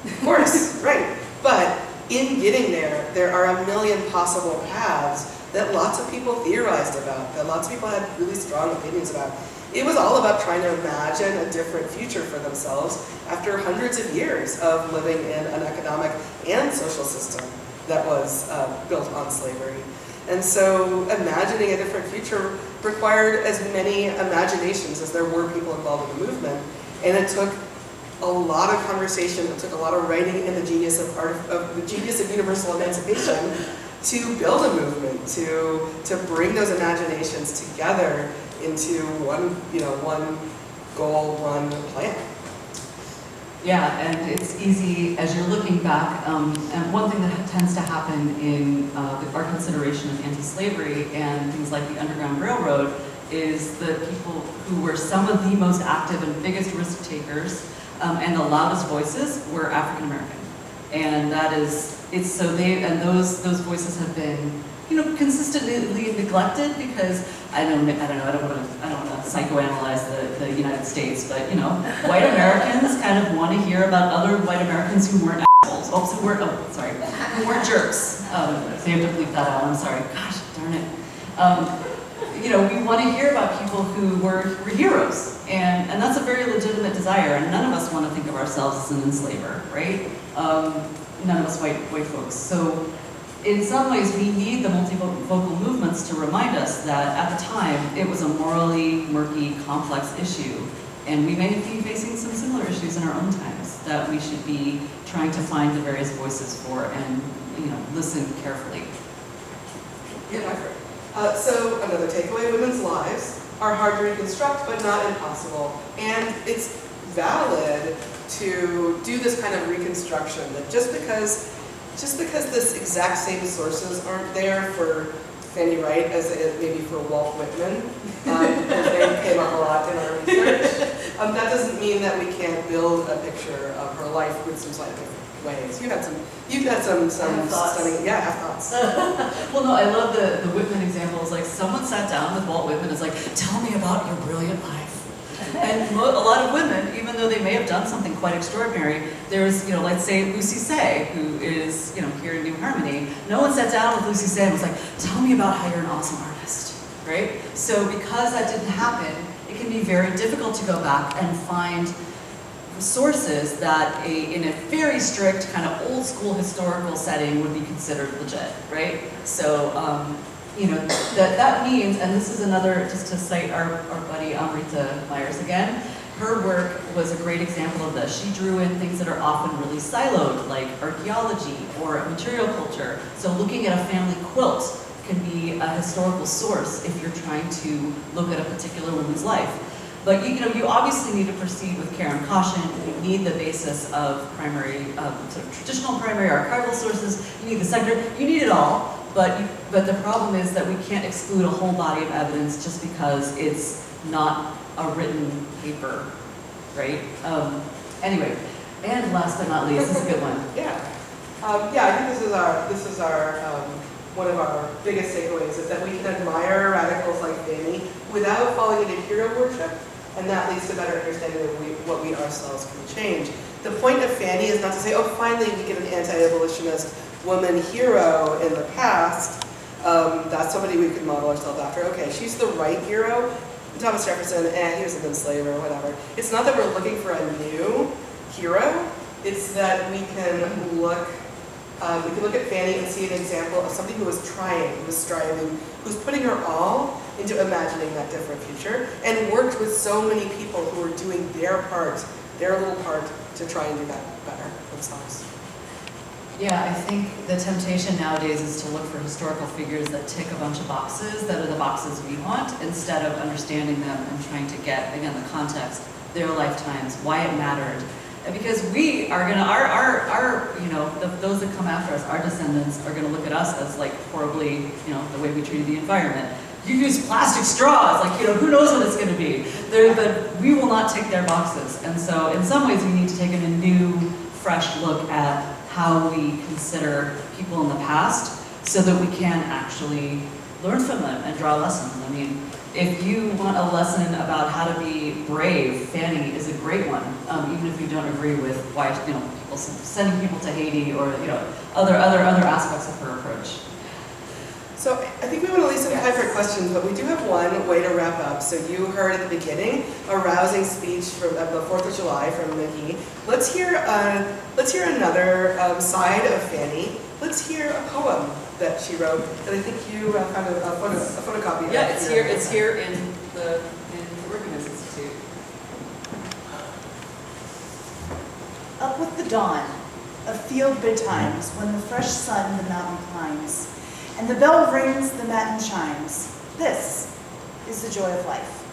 [SPEAKER 1] Of course, right. But in getting there, there are a million possible paths that lots of people theorized about, that lots of people had really strong opinions about. It was all about trying to imagine a different future for themselves after hundreds of years of living in an economic and social system that was built on slavery. And so imagining a different future required as many imaginations as there were people involved in the movement. And it took a lot of conversation, it took a lot of writing in the genius of universal emancipation to build a movement, to bring those imaginations together into one goal, one plan.
[SPEAKER 4] Yeah, and it's easy as you're looking back, and one thing that tends to happen in our consideration of anti-slavery and things like the Underground Railroad is the people who were some of the most active and biggest risk takers and the loudest voices were African American. And those voices have been consistently neglected because I don't want to psychoanalyze the United States, but white Americans kind of want to hear about other white Americans who weren't assholes, who weren't jerks. So you have to bleep that out. I'm sorry. Gosh darn it. We want to hear about people who were heroes, and that's a very legitimate desire. And none of us want to think of ourselves as an enslaver, right? None of us white folks. So in some ways, we need the multivocal movements to remind us that at the time, it was a morally murky, complex issue. And we may be facing some similar issues in our own times that we should be trying to find the various voices for and listen carefully.
[SPEAKER 1] Yeah, so another takeaway, women's lives are hard to reconstruct, but not impossible. And it's valid to do this kind of reconstruction, that just because this exact same sources aren't there for Fanny Wright as maybe for Walt Whitman. His name came up a lot in our research. That doesn't mean that we can't build a picture of her life with some slightly different ways. You've had some stunning, yeah, I have thoughts.
[SPEAKER 4] Well, no, I love the Whitman examples. Like, someone sat down with Walt Whitman and was like, tell me about your brilliant life. And a lot of women, even though they may have done something quite extraordinary, there's, let's say Lucy Say, who is, here in New Harmony. No one sat down with Lucy Say and was like, tell me about how you're an awesome artist, right? So because that didn't happen, it can be very difficult to go back and find sources that in a very strict kind of old school historical setting would be considered legit, right? So, that means, and this is another, just to cite our buddy Amrita Myers again, her work was a great example of this. She drew in things that are often really siloed, like archaeology or material culture. So looking at a family quilt can be a historical source if you're trying to look at a particular woman's life. But you obviously need to proceed with care and caution. You need the basis of primary, sort of traditional primary archival sources. You need the secondary. You need it all. But the problem is that we can't exclude a whole body of evidence just because it's not a written paper, right? Anyway, and last but not least, this is a good one.
[SPEAKER 1] Yeah, I think this is our one of our biggest takeaways is that we can admire radicals like Fanny without falling into hero worship, and that leads to better understanding of what we ourselves can change. The point of Fanny is not to say, oh, finally we get an anti-abolitionist woman hero in the past. That's somebody we could model ourselves after. Okay, she's the right hero. Thomas Jefferson, he was an enslaver or whatever. It's not that we're looking for a new hero. It's that we can look at Fanny and see an example of somebody who was trying, who was striving, who's putting her all into imagining that different future, and worked with so many people who were doing their part, their little part, to try and do that better themselves.
[SPEAKER 4] Yeah, I think the temptation nowadays is to look for historical figures that tick a bunch of boxes that are the boxes we want, instead of understanding them and trying to get, again, the context, their lifetimes, why it mattered. And because we are gonna, those that come after us, our descendants, are gonna look at us as like horribly, the way we treated the environment. You use plastic straws, who knows what it's gonna be. But we will not tick their boxes. And so in some ways we need to take a new, fresh look at how we consider people in the past so that we can actually learn from them and draw lessons. I mean, if you want a lesson about how to be brave, Fanny is a great one, even if you don't agree with why, people sending people to Haiti or, other aspects of her approach.
[SPEAKER 1] So I think we want to leave some time for questions, but we do have one way to wrap up. So you heard at the beginning a rousing speech from the 4th of July from McGee. Let's hear another side of Fanny. Let's hear a poem that she wrote that I think you found a photocopy of.
[SPEAKER 4] Yeah, it's here in the Workingmen's Institute.
[SPEAKER 5] Up with the dawn of field betimes, when the fresh sun the mountain climbs, and the bell rings, the matin chimes. This is the joy of life.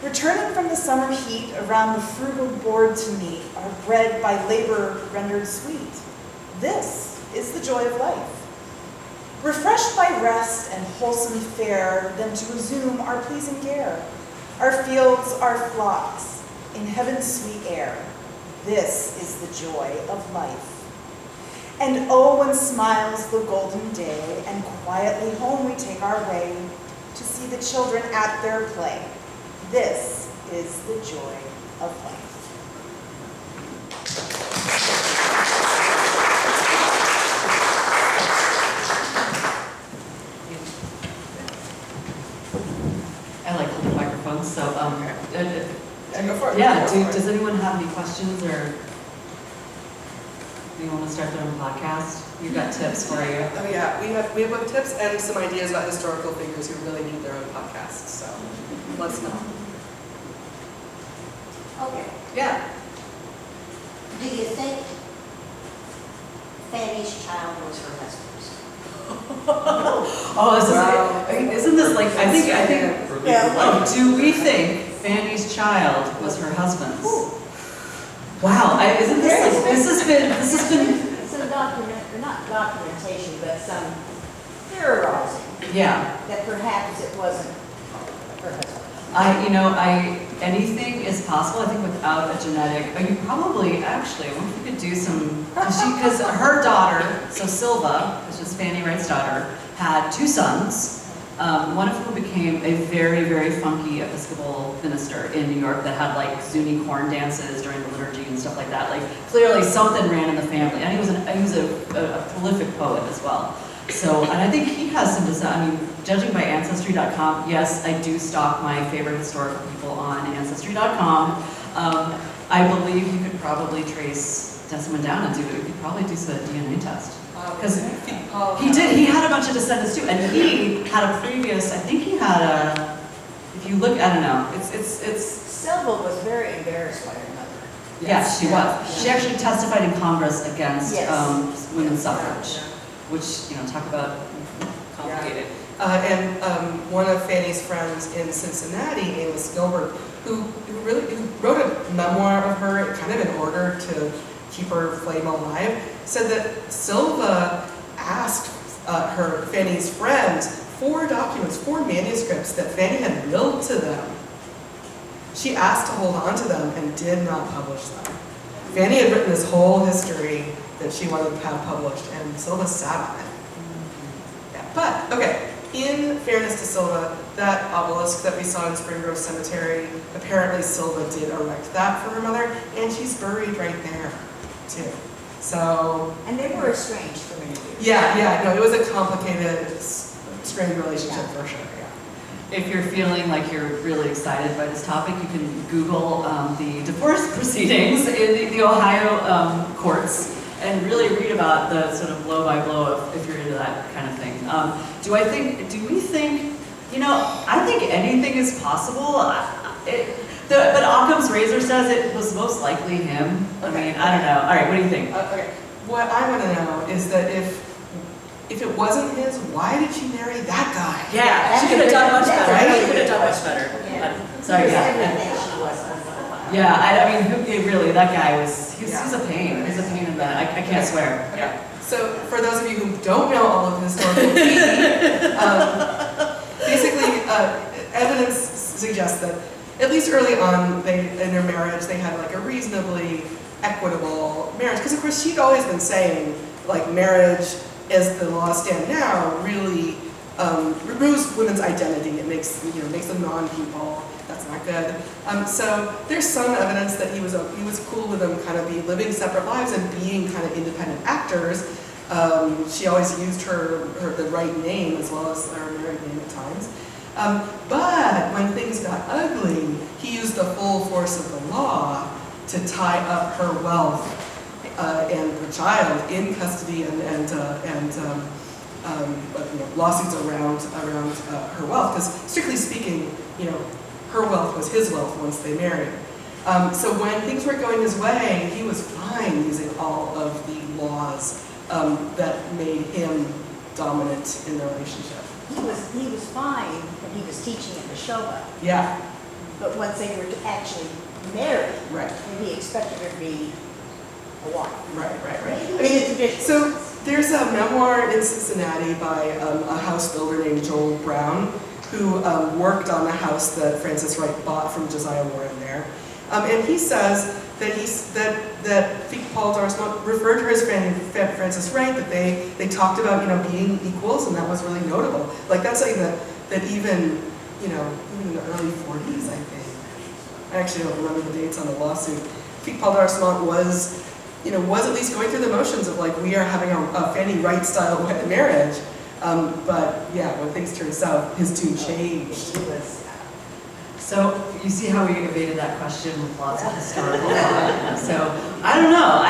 [SPEAKER 5] Returning from the summer heat, around the frugal board to meet, are bred by labor rendered sweet. This is the joy of life. Refreshed by rest and wholesome fare, then to resume our pleasing care. Our fields, our flocks, in heaven's sweet air. This is the joy of life. And oh, when smiles the golden day, and quietly home we take our way, to see the children at their play. This is the joy of life.
[SPEAKER 4] I like holding microphones, so
[SPEAKER 1] Go for it.
[SPEAKER 4] yeah.
[SPEAKER 1] Go for it.
[SPEAKER 4] Does anyone have any questions, or do you want to start their own podcast? We've got tips for you.
[SPEAKER 1] Oh yeah, we have both tips and some ideas about historical figures who really need their own podcasts. So let's know.
[SPEAKER 2] Okay,
[SPEAKER 1] Yeah.
[SPEAKER 2] do you think Fanny's child was her husband's?
[SPEAKER 4] Oh,
[SPEAKER 1] Wow.
[SPEAKER 4] isn't this like, I think,
[SPEAKER 5] Yeah.
[SPEAKER 4] do we think Fanny's child was her husband's? Wow, isn't this like, this has been,
[SPEAKER 2] Some document, or not documentation, but some theorizing
[SPEAKER 4] Yeah.
[SPEAKER 2] that perhaps it wasn't her husband.
[SPEAKER 4] Anything is possible. I think without a genetic, you probably, actually, I wonder if you could do some, because her daughter, so Silva, which is Fanny Wright's daughter, had 2 sons, one of whom became a very, very funky Episcopal minister in New York that had like Zuni corn dances during the liturgy and stuff like that. Like clearly something ran in the family, and he was a prolific poet as well. So, and I think he has some design. Judging by Ancestry.com, yes, I do stalk my favorite historical people on Ancestry.com. I believe you could probably trace someone down and you could probably do a DNA test. Because he had a bunch of descendants too, and he had a previous, I think he had a, if you look, I don't know, it's
[SPEAKER 2] Silva was very embarrassed by her mother.
[SPEAKER 4] yes, she was. She actually testified in Congress against
[SPEAKER 2] Yes.
[SPEAKER 4] women's suffrage, which, talk about complicated.
[SPEAKER 1] One of Fanny's friends in Cincinnati, Amos Gilbert, who wrote a memoir of her kind of in order to keep her flame alive, said that Silva asked Fanny's friends for documents, for manuscripts that Fanny had willed to them. She asked to hold on to them and did not publish them. Fanny had written this whole history that she wanted to have published, and Silva sat on it. Yeah, but, okay, in fairness to Silva, that obelisk that we saw in Spring Grove Cemetery, apparently Silva did erect that for her mother, and she's buried right there, too. So...
[SPEAKER 2] And they were estranged for many years.
[SPEAKER 1] Yeah, it was a complicated, strained relationship for sure, yeah.
[SPEAKER 4] If you're feeling like you're really excited by this topic, you can Google the divorce proceedings in the Ohio courts and really read about the sort of blow by blow if you're into that kind of thing. Do we think, I think anything is possible. But Occam's razor says it was most likely him.
[SPEAKER 1] Okay.
[SPEAKER 4] I don't know. All right, what do you think?
[SPEAKER 1] Okay, what I want to know is that if it wasn't his, why did she marry that guy?
[SPEAKER 4] Yeah, she could have done much better.
[SPEAKER 1] Right?
[SPEAKER 4] She could have done much better.
[SPEAKER 2] Yeah.
[SPEAKER 4] Sorry, yeah.
[SPEAKER 2] Everything she was.
[SPEAKER 4] Really, that guy was, he's a pain. He's a pain in the, I can't swear.
[SPEAKER 1] Okay. So for those of you who don't know all of the historical tea, basically evidence suggests that at least early on in their marriage they had like a reasonably equitable marriage. Because of course she'd always been saying like marriage as the laws stand now really removes women's identity. It makes them non-people. That's not good. So there's some evidence that he was cool with them kind of living separate lives and being kind of independent actors. She always used the right name as well as her married name at times. But when things got ugly, he used the full force of the law to tie up her wealth and her child in custody and lawsuits around her wealth. Because strictly speaking, her wealth was his wealth once they married. So when things were going his way, he was fine using all of the laws that made him dominant in the relationship.
[SPEAKER 2] He was fine when he was teaching at the Showa,
[SPEAKER 1] Yeah,
[SPEAKER 2] but once they were actually married,
[SPEAKER 1] right.
[SPEAKER 2] he expected her to be a wife.
[SPEAKER 1] Right.
[SPEAKER 2] Maybe it was a tradition.
[SPEAKER 1] So there's a memoir in Cincinnati by a house builder named Joel Brown, who worked on the house that Frances Wright bought from Josiah Warren there. And he says that Paul D'Arcemont referred to her as Frances Wright, that they talked about being equals, and that was really notable. Like that's something that even in the early 40s, I think. I actually don't remember the dates on the lawsuit. Paul D'Arcemont was at least going through the motions of like we are having a Fanny Wright style marriage. But yeah, when things turned south, his tune changed.
[SPEAKER 4] So you see how we evaded that question with lots of historical thought. So I don't know.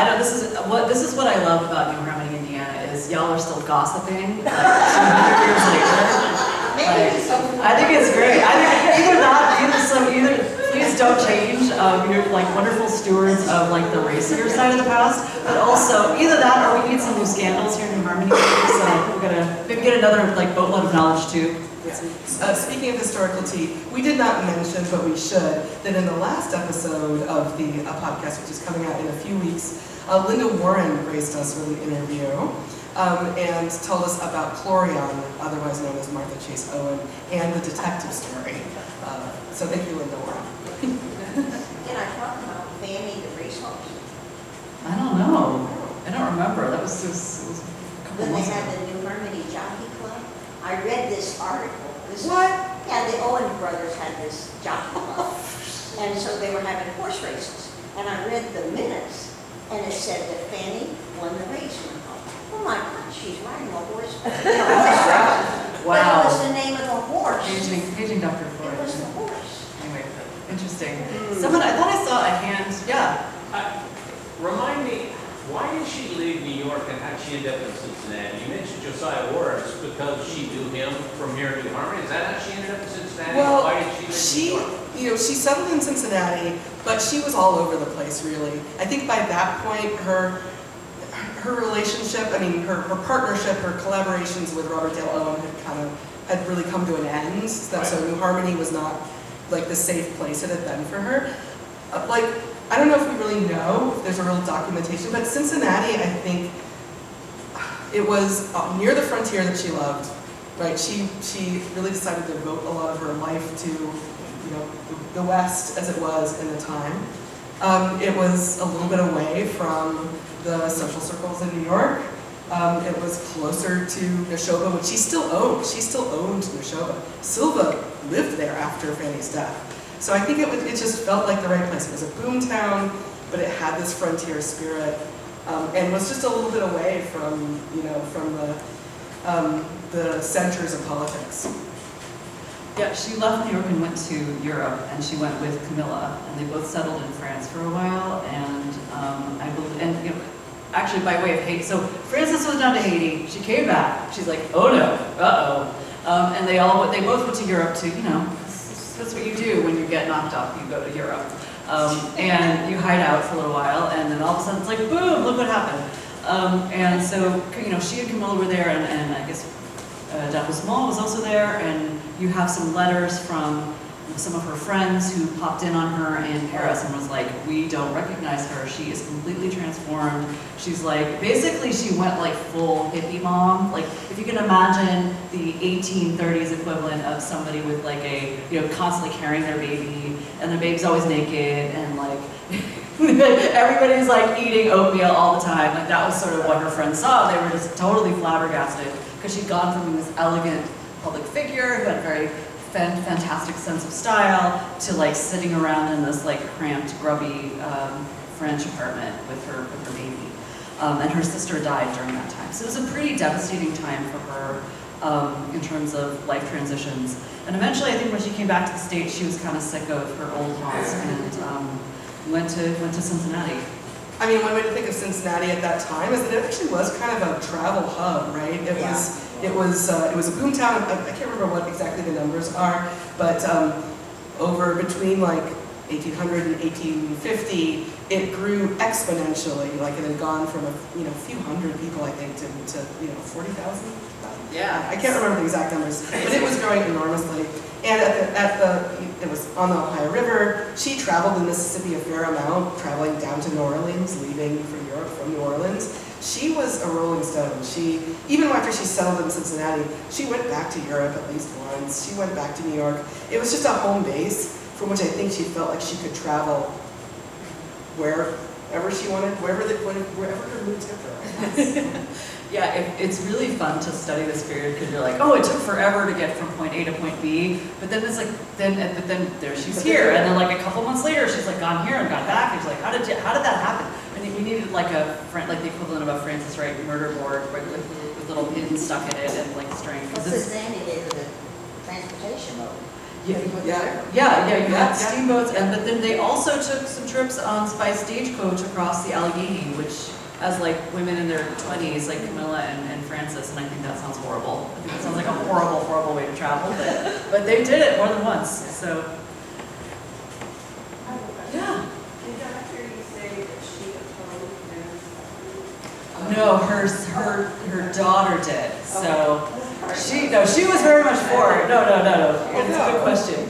[SPEAKER 4] This is what I love about New Harmony, Indiana, is y'all are still gossiping like 200 years later. I think it's great. Either please don't change. You're like wonderful stewards of like the racier side of the past, but also either that or we need some new scandals here in New Harmony. So we're gonna maybe get another like boatload of knowledge too.
[SPEAKER 1] Speaking of historical tea, we did not mention, but we should, that in the last episode of the podcast, which is coming out in a few weeks, Linda Warren graced us with an interview. and told us about Clorion, otherwise known as Martha Chase Owen, and the detective story. So thank you, Eleanor.
[SPEAKER 2] Can I talk about Fanny the racehorse?
[SPEAKER 4] I don't know. I don't remember. That was just, it was a couple
[SPEAKER 2] When they
[SPEAKER 4] months
[SPEAKER 2] had
[SPEAKER 4] ago.
[SPEAKER 2] the New Harmony Jockey Club, I read this article.
[SPEAKER 1] What?
[SPEAKER 2] Yeah, the Owen brothers had this jockey club. And so they were having horse races. And I read the minutes, and it said that Fanny won the race. And I thought, oh my God, she's riding a horse. But it was the name of the horse.
[SPEAKER 4] Paging Dr.
[SPEAKER 2] It
[SPEAKER 4] Floyd.
[SPEAKER 2] was the horse.
[SPEAKER 4] Anyway, interesting. Someone, I thought I saw a hand. Yeah.
[SPEAKER 6] Remind me, why did she leave New York and how did she end up in Cincinnati? You mentioned Josiah Warren because she knew him from here in New Harmony. Is that how she ended up in Cincinnati?
[SPEAKER 1] Well,
[SPEAKER 6] Why did she leave New York?
[SPEAKER 1] she settled in Cincinnati, but she was all over the place, really. I think by that point, her relationship, her partnership, her collaborations with Robert Dale Owen had really come to an end. So New Harmony was not like the safe place it had been for her. I don't know if we really know if there's a real documentation, but Cincinnati, I think, it was near the frontier that she loved, right? She really decided to devote a lot of her life to, the West as it was in the time. It was a little bit away from the social circles in New York. It was closer to Neshoba, which she still owned. She still owned Neshoba. Silva lived there after Fanny's death. So I think it just felt like the right place. It was a boom town, but it had this frontier spirit, and was just a little bit away from, from the centers of politics.
[SPEAKER 4] Yeah, she left New York and went to Europe, and she went with Camilla, and they both settled in France for a while, and actually by way of Haiti. So Frances was down to Haiti. She came back. She's like, oh no, and they both went to Europe to, that's what you do when you get knocked up. You go to Europe, and you hide out for a little while, and then all of a sudden it's like, boom! Look what happened. And so, she and Camilla were there, and I guess Small was also there, and you have some letters from some of her friends who popped in on her in Paris and was like, we don't recognize her. She is completely transformed. She's like, basically she went like full hippie mom. Like, if you can imagine the 1830s equivalent of somebody with like a, constantly carrying their baby, and their baby's always naked, and like, everybody's like eating oatmeal all the time. Like, that was sort of what her friends saw. They were just totally flabbergasted because she'd gone from being this elegant public figure who had a very fantastic sense of style to like sitting around in this like cramped, grubby French apartment with her baby. And her sister died during that time. So it was a pretty devastating time for her in terms of life transitions. And eventually, I think when she came back to the States, she was kind of sick of her old haunts and went to Cincinnati.
[SPEAKER 1] One way to think of Cincinnati at that time is that it actually was kind of a travel hub, right? It was a boom town. I can't remember what exactly the numbers are, but over between like 1800 and 1850, it grew exponentially. Like, it had gone from a few hundred people, I think, to 40,000.
[SPEAKER 4] Yeah,
[SPEAKER 1] I can't remember the exact numbers, but it was growing enormously. And it was on the Ohio River. She traveled the Mississippi a fair amount, traveling down to New Orleans, leaving for Europe from New Orleans. She was a rolling stone. Even after she settled in Cincinnati, she went back to Europe at least once. She went back to New York. It was just a home base from which I think she felt like she could travel wherever she wanted, wherever her mood took her.
[SPEAKER 4] Yeah, it's really fun to study this period because you're like, oh, it took forever to get from point A to point B, but then it's like, then there she's here, and then like a couple months later, she's like gone here and gone back, and she's like, how did that happen? And we needed like the equivalent of a Frances Wright murder board, right, with little pins stuck in it and like string.
[SPEAKER 2] Well, Cincinnati gave her the transportation mode.
[SPEAKER 4] You had steamboats, but then they also took some trips by stagecoach across the Allegheny, which, as like women in their 20s, like Camilla and Frances, and I think that sounds horrible. I think that sounds like a horrible, horrible way to travel, but they did it more than once, so. Yeah.
[SPEAKER 7] Did I hear you say that she opposed
[SPEAKER 4] No, her daughter did, so. She was very much for it. No. It's a good question.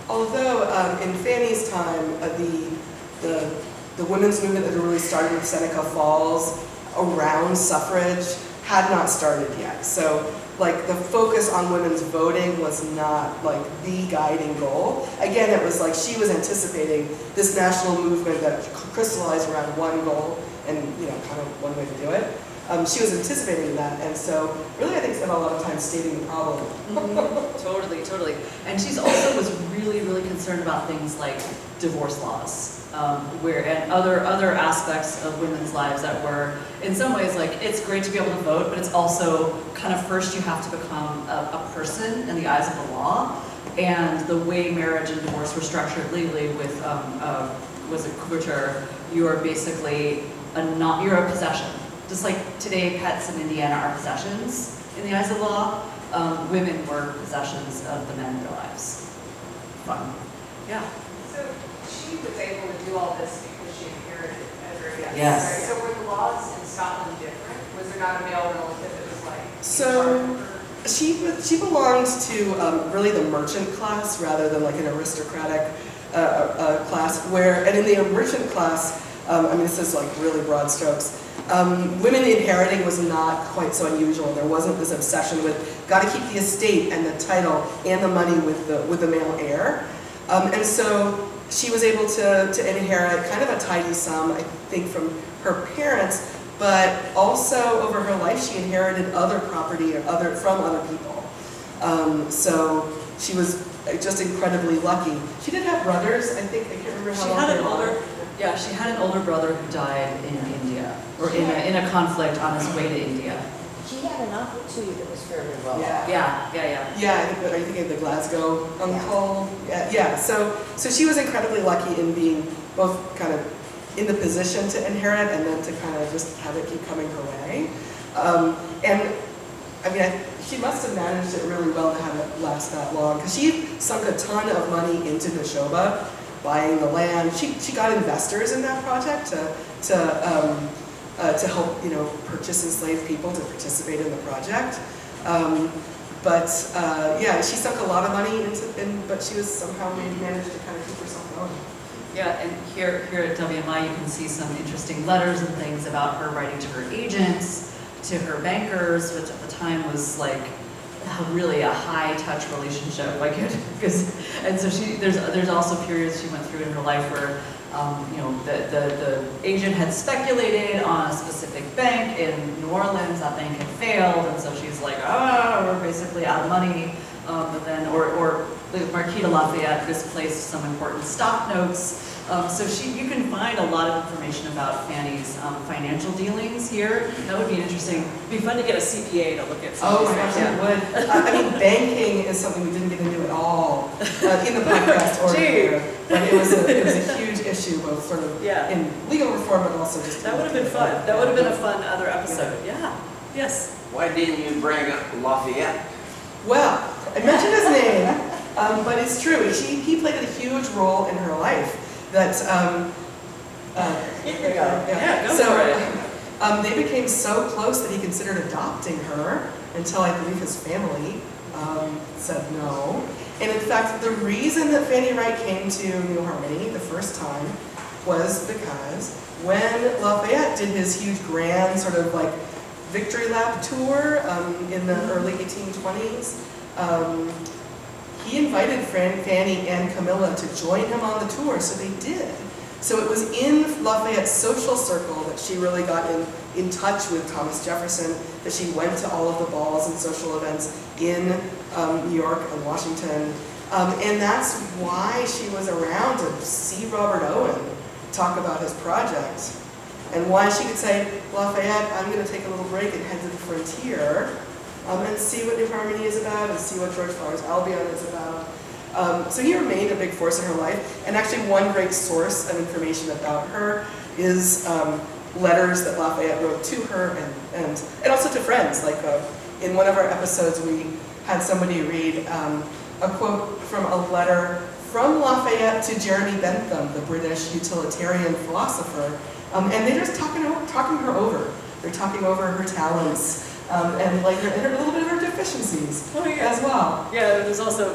[SPEAKER 1] Although in Fanny's time, the women's movement that really started with Seneca Falls around suffrage had not started yet. So like the focus on women's voting was not like the guiding goal. Again, it was like she was anticipating this national movement that crystallized around one goal and kind of one way to do it. She was anticipating that, and so really I think spent a lot of time stating the problem.
[SPEAKER 4] Totally, totally. And she's also was really, really concerned about things like divorce laws, and other aspects of women's lives that were, in some ways, like it's great to be able to vote, but it's also kind of first you have to become a person in the eyes of the law, and the way marriage and divorce were structured legally with was it couverture, you are basically you're a possession. Just like today, pets in Indiana are possessions in the eyes of the law, women were possessions of the men in their lives. Fun. Yeah.
[SPEAKER 7] So she was able to do all this because she inherited everything.
[SPEAKER 4] Yes.
[SPEAKER 7] Right? So were the laws in Scotland different? Was there not a male relative that was like?
[SPEAKER 1] So she belonged to really the merchant class rather than like an aristocratic class and in the merchant class, this is like really broad strokes, women inheriting was not quite so unusual. There wasn't this obsession with got to keep the estate and the title and the money with the male heir. And so she was able to inherit kind of a tidy sum, I think, from her parents, but also over her life she inherited other property from other people. So she was just incredibly lucky. She did have brothers, I think. I can't remember how long they were.
[SPEAKER 4] Yeah, she had an older brother who died in India, or in a conflict on his way to India.
[SPEAKER 2] She had an uncle too that was fairly well.
[SPEAKER 1] Yeah.
[SPEAKER 4] Yeah.
[SPEAKER 1] I think, are you thinking of the Glasgow uncle? Yeah. So she was incredibly lucky in being both kind of in the position to inherit and then to kind of just have it keep coming her way. She must have managed it really well to have it last that long, because she sunk a ton of money into Neshoba, buying the land. She got investors in that project to help purchase enslaved people to participate in the project. She sunk a lot of money but she was somehow managed to kind of keep herself going.
[SPEAKER 4] Yeah, and here at WMI you can see some interesting letters and things about her writing to her agents, to her bankers, which at the time was like really a high-touch relationship, and so there's also periods she went through in her life where the agent had speculated on a specific bank in New Orleans. That bank had failed, and so she's like, we're basically out of money. But then, or the Marquis de Lafayette misplaced some important stock notes. So you can find a lot of information about Fanny's financial dealings here. That would be interesting. It'd be fun to get a CPA to look at some of these things.
[SPEAKER 1] It would. Banking is something we didn't get into at all in the podcast or here. But it was a huge issue, both sort of in legal reform, but also just.
[SPEAKER 4] That would have been fun. That would have been a fun other episode. Yeah. Yes.
[SPEAKER 8] Why didn't you bring up Lafayette?
[SPEAKER 1] Well, I mentioned his name, but it's true. He played a huge role in her life. That
[SPEAKER 4] Here we go. Yeah, go for it.
[SPEAKER 1] They became so close that he considered adopting her until I believe his family said no. And in fact, the reason that Fanny Wright came to New Harmony the first time was because when Lafayette did his huge grand sort of like victory lap tour in the early 1820s, he invited Fanny and Camilla to join him on the tour, so they did. So it was in Lafayette's social circle that she really got in touch with Thomas Jefferson, that she went to all of the balls and social events in New York and Washington. And that's why she was around to see Robert Owen talk about his project. And why she could say, Lafayette, I'm going to take a little break and head to the frontier and see what New Harmony is about and see what George Flower's Albion is about. So he remained a big force in her life. And actually one great source of information about her is letters that Lafayette wrote to her and also to friends. Like in one of our episodes, we had somebody read a quote from a letter from Lafayette to Jeremy Bentham, the British utilitarian philosopher. And they're just talking her over. They're talking over her talents. And like a little bit of her deficiencies as well.
[SPEAKER 4] Yeah, it's also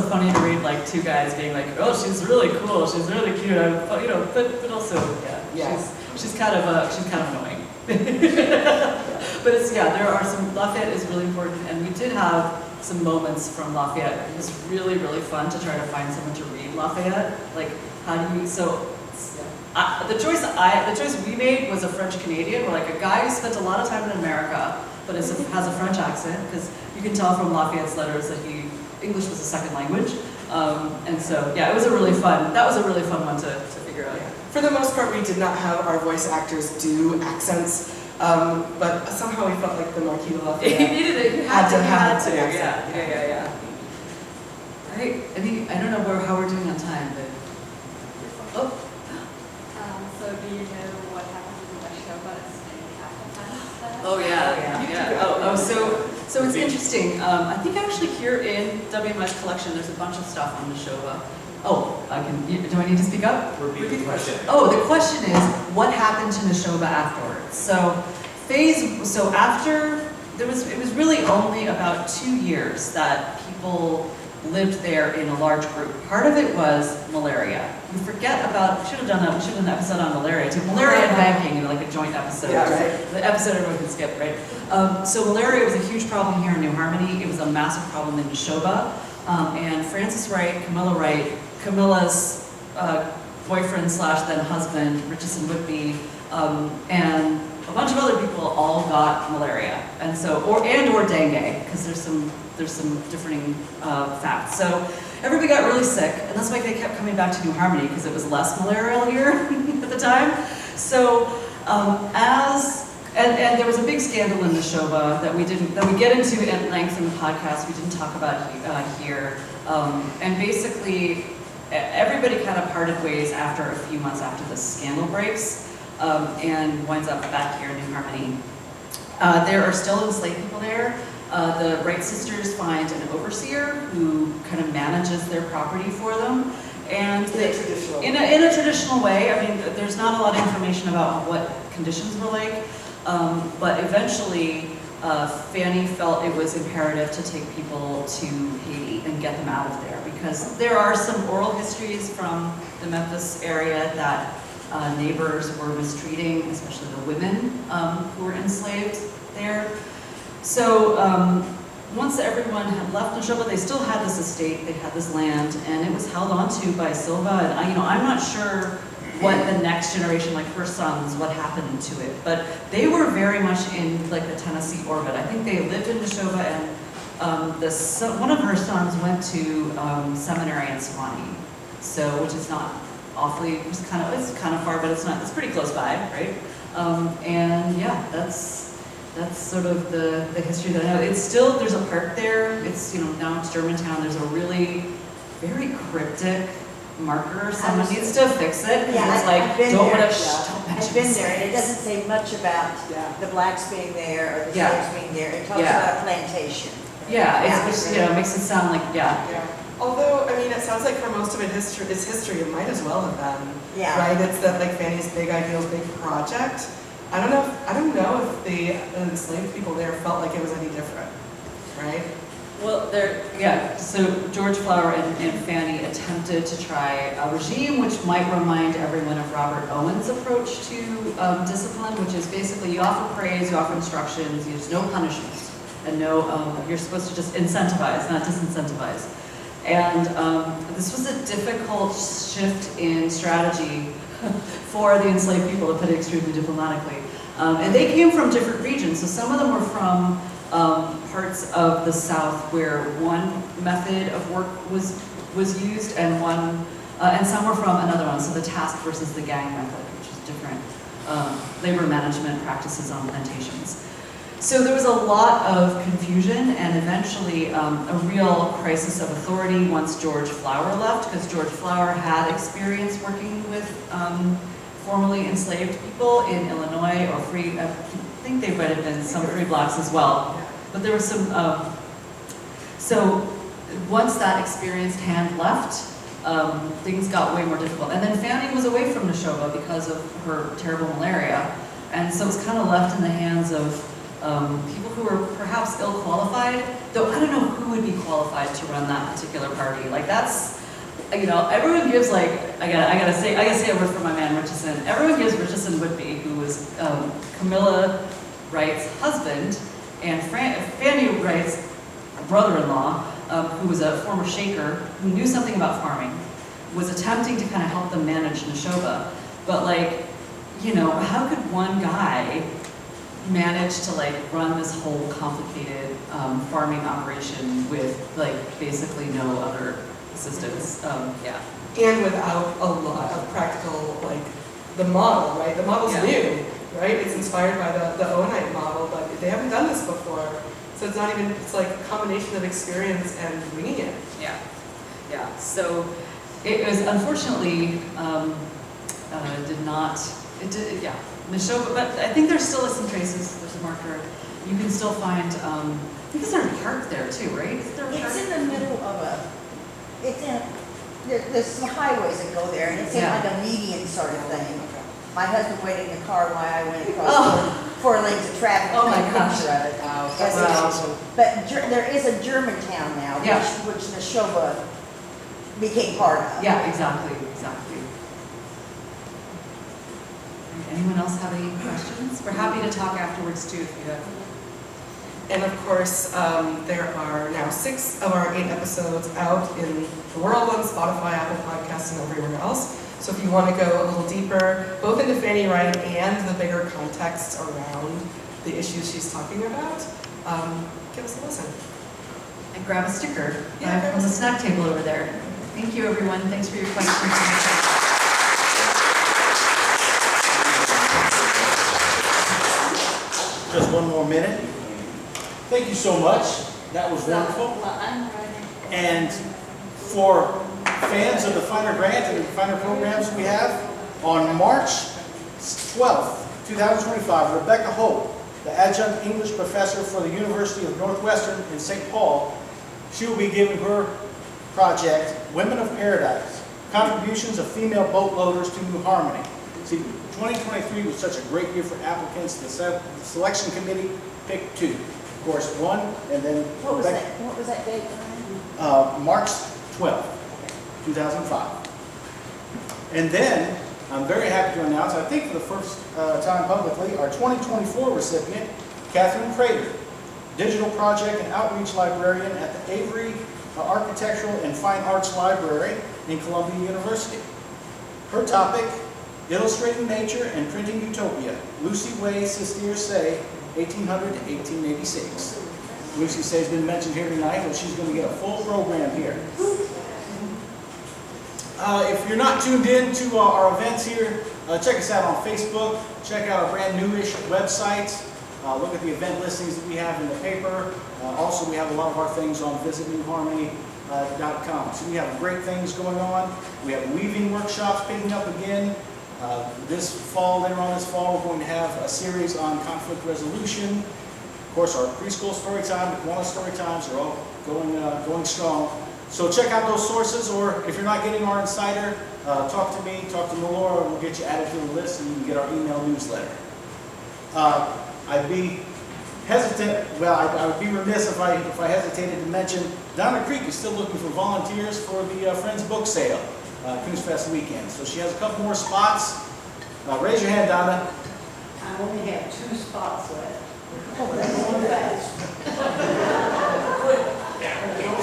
[SPEAKER 4] funny to read like two guys being like, oh, she's really cool, she's really cute, but also she's kind of annoying. But it's, yeah, there are some, Lafayette is really important, and we did have some moments from Lafayette. It was really, really fun to try to find someone to read Lafayette. Like, how do you, so, the choice we made was a French Canadian. We're like a guy who spent a lot of time in America, but has a French accent, because you can tell from Lafayette's letters that English was a second language. And so, yeah, that was a really fun one to figure out.
[SPEAKER 1] For the most part, we did not have our voice actors do accents, but somehow we felt like the Marquis de Lafayette
[SPEAKER 4] You needed it, you had to,
[SPEAKER 1] accent.
[SPEAKER 4] yeah. I don't know how we're doing on time, but, oh.
[SPEAKER 7] So do you know what happens in the show, but it's in capital?
[SPEAKER 4] Oh yeah. So it's interesting. I think actually here in WMI's collection, there's a bunch of stuff on Neshoba. Oh, do I need to speak up?
[SPEAKER 6] Repeat the question.
[SPEAKER 4] Oh, the question is, what happened to Neshoba afterwards? So after, it was really only about 2 years that people lived there in a large group. Part of it was malaria. We forget about, we should have done an episode on malaria too. Malaria and banking, like a joint episode.
[SPEAKER 1] Yeah, right.
[SPEAKER 4] The episode everyone can skip, right? So malaria was a huge problem here in New Harmony. It was a massive problem in Neshoba. And Frances Wright, Camilla's boyfriend / then husband, Richardson Whitby, and a bunch of other people all got malaria, and so or dengue, because there's some differing facts. So everybody got really sick, and that's why they kept coming back to New Harmony, because it was less malarial here at the time. So and there was a big scandal in Neshoba that we get into at length in the podcast. We didn't talk about here, and basically everybody kind of parted ways after a few months after the scandal breaks. And winds up back here in New Harmony. There are still enslaved people there. The Wright sisters find an overseer who kind of manages their property for them. And in a traditional way. I mean, there's not a lot of information about what conditions were like, but eventually Fanny felt it was imperative to take people to Haiti and get them out of there, because there are some oral histories from the Memphis area that neighbors were mistreating, especially the women who were enslaved there. So once everyone had left Neshoba, they still had this estate, they had this land, and it was held onto by Silva. And I'm not sure what the next generation, like her sons, what happened to it, but they were very much in like the Tennessee orbit. I think they lived in Neshoba, and one of her sons went to seminary in Sewanee, so which is not awfully, it's kind of far, but it's pretty close by, right? And yeah, that's sort of the history that I know. It's still, there's a park there. It's, now it's Germantown. There's a really very cryptic marker. Someone needs to fix it, because it's like, don't mention
[SPEAKER 2] I've been there, and it doesn't say much about the blacks being there or the slaves being there. It talks about a plantation.
[SPEAKER 4] It makes it sound like,
[SPEAKER 1] Although, I mean, it sounds like for most of its history, it might as well have been. Right? It's that like Fanny's Big Ideals, big project. I don't know if the enslaved people there felt like it was any different, right?
[SPEAKER 4] Well, so George Flower and Fanny attempted to try a regime which might remind everyone of Robert Owen's approach to discipline, which is basically you offer praise, you offer instructions, there's no punishment, and you're supposed to just incentivize, not disincentivize. And this was a difficult shift in strategy for the enslaved people, to put it extremely diplomatically. And they came from different regions, so some of them were from parts of the South where one method of work was used, and some were from another one, so the task versus the gang method, which is different labor management practices on plantations. So there was a lot of confusion, and eventually a real crisis of authority once George Flower left, because George Flower had experience working with formerly enslaved people in Illinois, or free, I think they might have been some free blacks as well. But there was some, so once that experienced hand left, things got way more difficult. And then Fanny was away from Neshoba because of her terrible malaria, and so it was kind of left in the hands of people who were perhaps ill-qualified, though I don't know who would be qualified to run that particular party. Like you know, everyone gives like, I gotta say a word for my man Richardson. Everyone gives Richardson Whitby, who was Camilla Wright's husband, and Fanny Wright's brother-in-law, who was a former Shaker, who knew something about farming, was attempting to kind of help them manage Neshoba. But like, you know, how could one guy manage to like run this whole complicated farming operation with like basically no other assistance? Yeah.
[SPEAKER 1] And without a lot of practical, like, the model, right? The model's new, right? It's inspired by the Owenite model, but they haven't done this before. So it's not even, it's like a combination of experience and winging it.
[SPEAKER 4] Yeah. Yeah. So it was unfortunately yeah. Neshoba, but I think there still is some traces. There's a marker. You can still find, I think there's a park there too, right? Is there a park?
[SPEAKER 2] It's in the middle of a, it's in, there's some highways that go there, and it's in
[SPEAKER 4] Yeah.
[SPEAKER 2] like a median sort of thing. My husband waited in the car while I went across four lanes of traffic.
[SPEAKER 4] Oh my
[SPEAKER 2] and took a
[SPEAKER 4] gosh.
[SPEAKER 2] picture of it.
[SPEAKER 5] That's
[SPEAKER 4] Wow.
[SPEAKER 5] awesome.
[SPEAKER 2] But there is a Germantown now,
[SPEAKER 4] Yeah.
[SPEAKER 2] which Neshoba became part of.
[SPEAKER 4] Yeah, exactly. Anyone else have any questions? We're happy to talk afterwards too if you have.
[SPEAKER 1] And of course, there are now 6 of our 8 episodes out in the world on Spotify, Apple Podcasts, and everywhere else. So if you want to go a little deeper, both into Fanny Wright and the bigger context around the issues she's talking about, give us a listen.
[SPEAKER 4] And grab a sticker
[SPEAKER 1] Yeah, grab
[SPEAKER 4] from
[SPEAKER 1] a
[SPEAKER 4] the
[SPEAKER 1] sticker.
[SPEAKER 4] snack table over there. Thank you, everyone. Thanks for your questions.
[SPEAKER 3] Just one more minute. Thank you so much. That was wonderful. And for fans of the Feiner grant and the Feiner programs we have, on March 12th, 2025, Rebecca Hope, the adjunct English professor for the University of Northwestern in St. Paul, she will be giving her project, Women of Paradise, Contributions of Female Boat Loaders to New Harmony. See, 2023 was such a great year for applicants. The selection committee picked 2. Of course, 1, and then
[SPEAKER 2] What was
[SPEAKER 3] Rebecca-
[SPEAKER 2] that? What was that date, Brian?
[SPEAKER 3] March 12th, 2005. And then, I'm very happy to announce, I think for the first time publicly, our 2024 recipient, Catherine Prater, Digital Project and Outreach Librarian at the Avery Architectural and Fine Arts Library in Columbia University. Her topic, Illustrating Nature and Printing Utopia, Lucy Way Sistier Say, 1800 to 1886. Lucy Say has been mentioned here tonight, but she's going to get a full program here. If you're not tuned in to our events here, check us out on Facebook. Check out our brand newish website. Look at the event listings that we have in the paper. Also, we have a lot of our things on visitnewharmony.com. So we have great things going on. We have weaving workshops picking up again. This fall, later on this fall, we're going to have a series on conflict resolution. Of course, our preschool story time, the Kiwanis story times are all going strong. So check out those sources, or if you're not getting our insider, talk to me, talk to Melora, we'll get you added to the list and you can get our email newsletter. I'd be hesitant, I would be remiss if I hesitated to mention Donna Creek is still looking for volunteers for the Friends book sale, Coons Fest weekend. So she has a couple more spots. Raise your hand, Donna.
[SPEAKER 9] I only have 2 spots left.
[SPEAKER 2] Oh, that's one fast.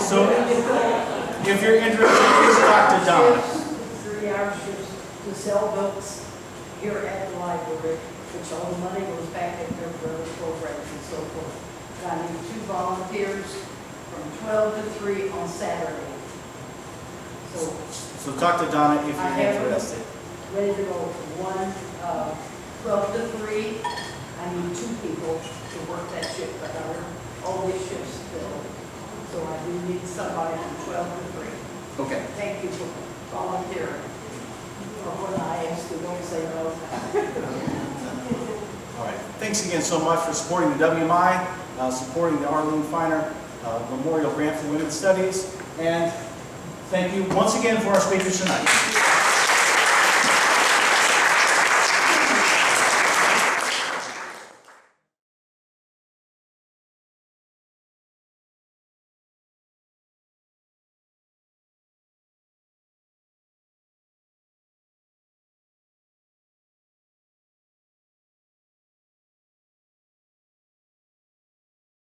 [SPEAKER 3] So if you're interested, please talk to Donna.
[SPEAKER 9] 3-hour shifts to sell books here at the library, which all the money goes back at their brother's programs and so forth. And I need 2 volunteers from 12 to 3 on Saturday.
[SPEAKER 3] So talk to Donna if
[SPEAKER 9] I
[SPEAKER 3] you're
[SPEAKER 9] have
[SPEAKER 3] interested.
[SPEAKER 9] ready to go from 12 to 3. I need 2 people to work that shift, but all these shifts filled. So I do need somebody from 12 to 3.
[SPEAKER 3] Okay.
[SPEAKER 9] Thank you for volunteering. Or when I ask, you don't say no.
[SPEAKER 3] All right. Thanks again so much for supporting the WMI, supporting the Arlene Feiner Memorial Grant for Women's Studies, and thank you once again for our speakers tonight.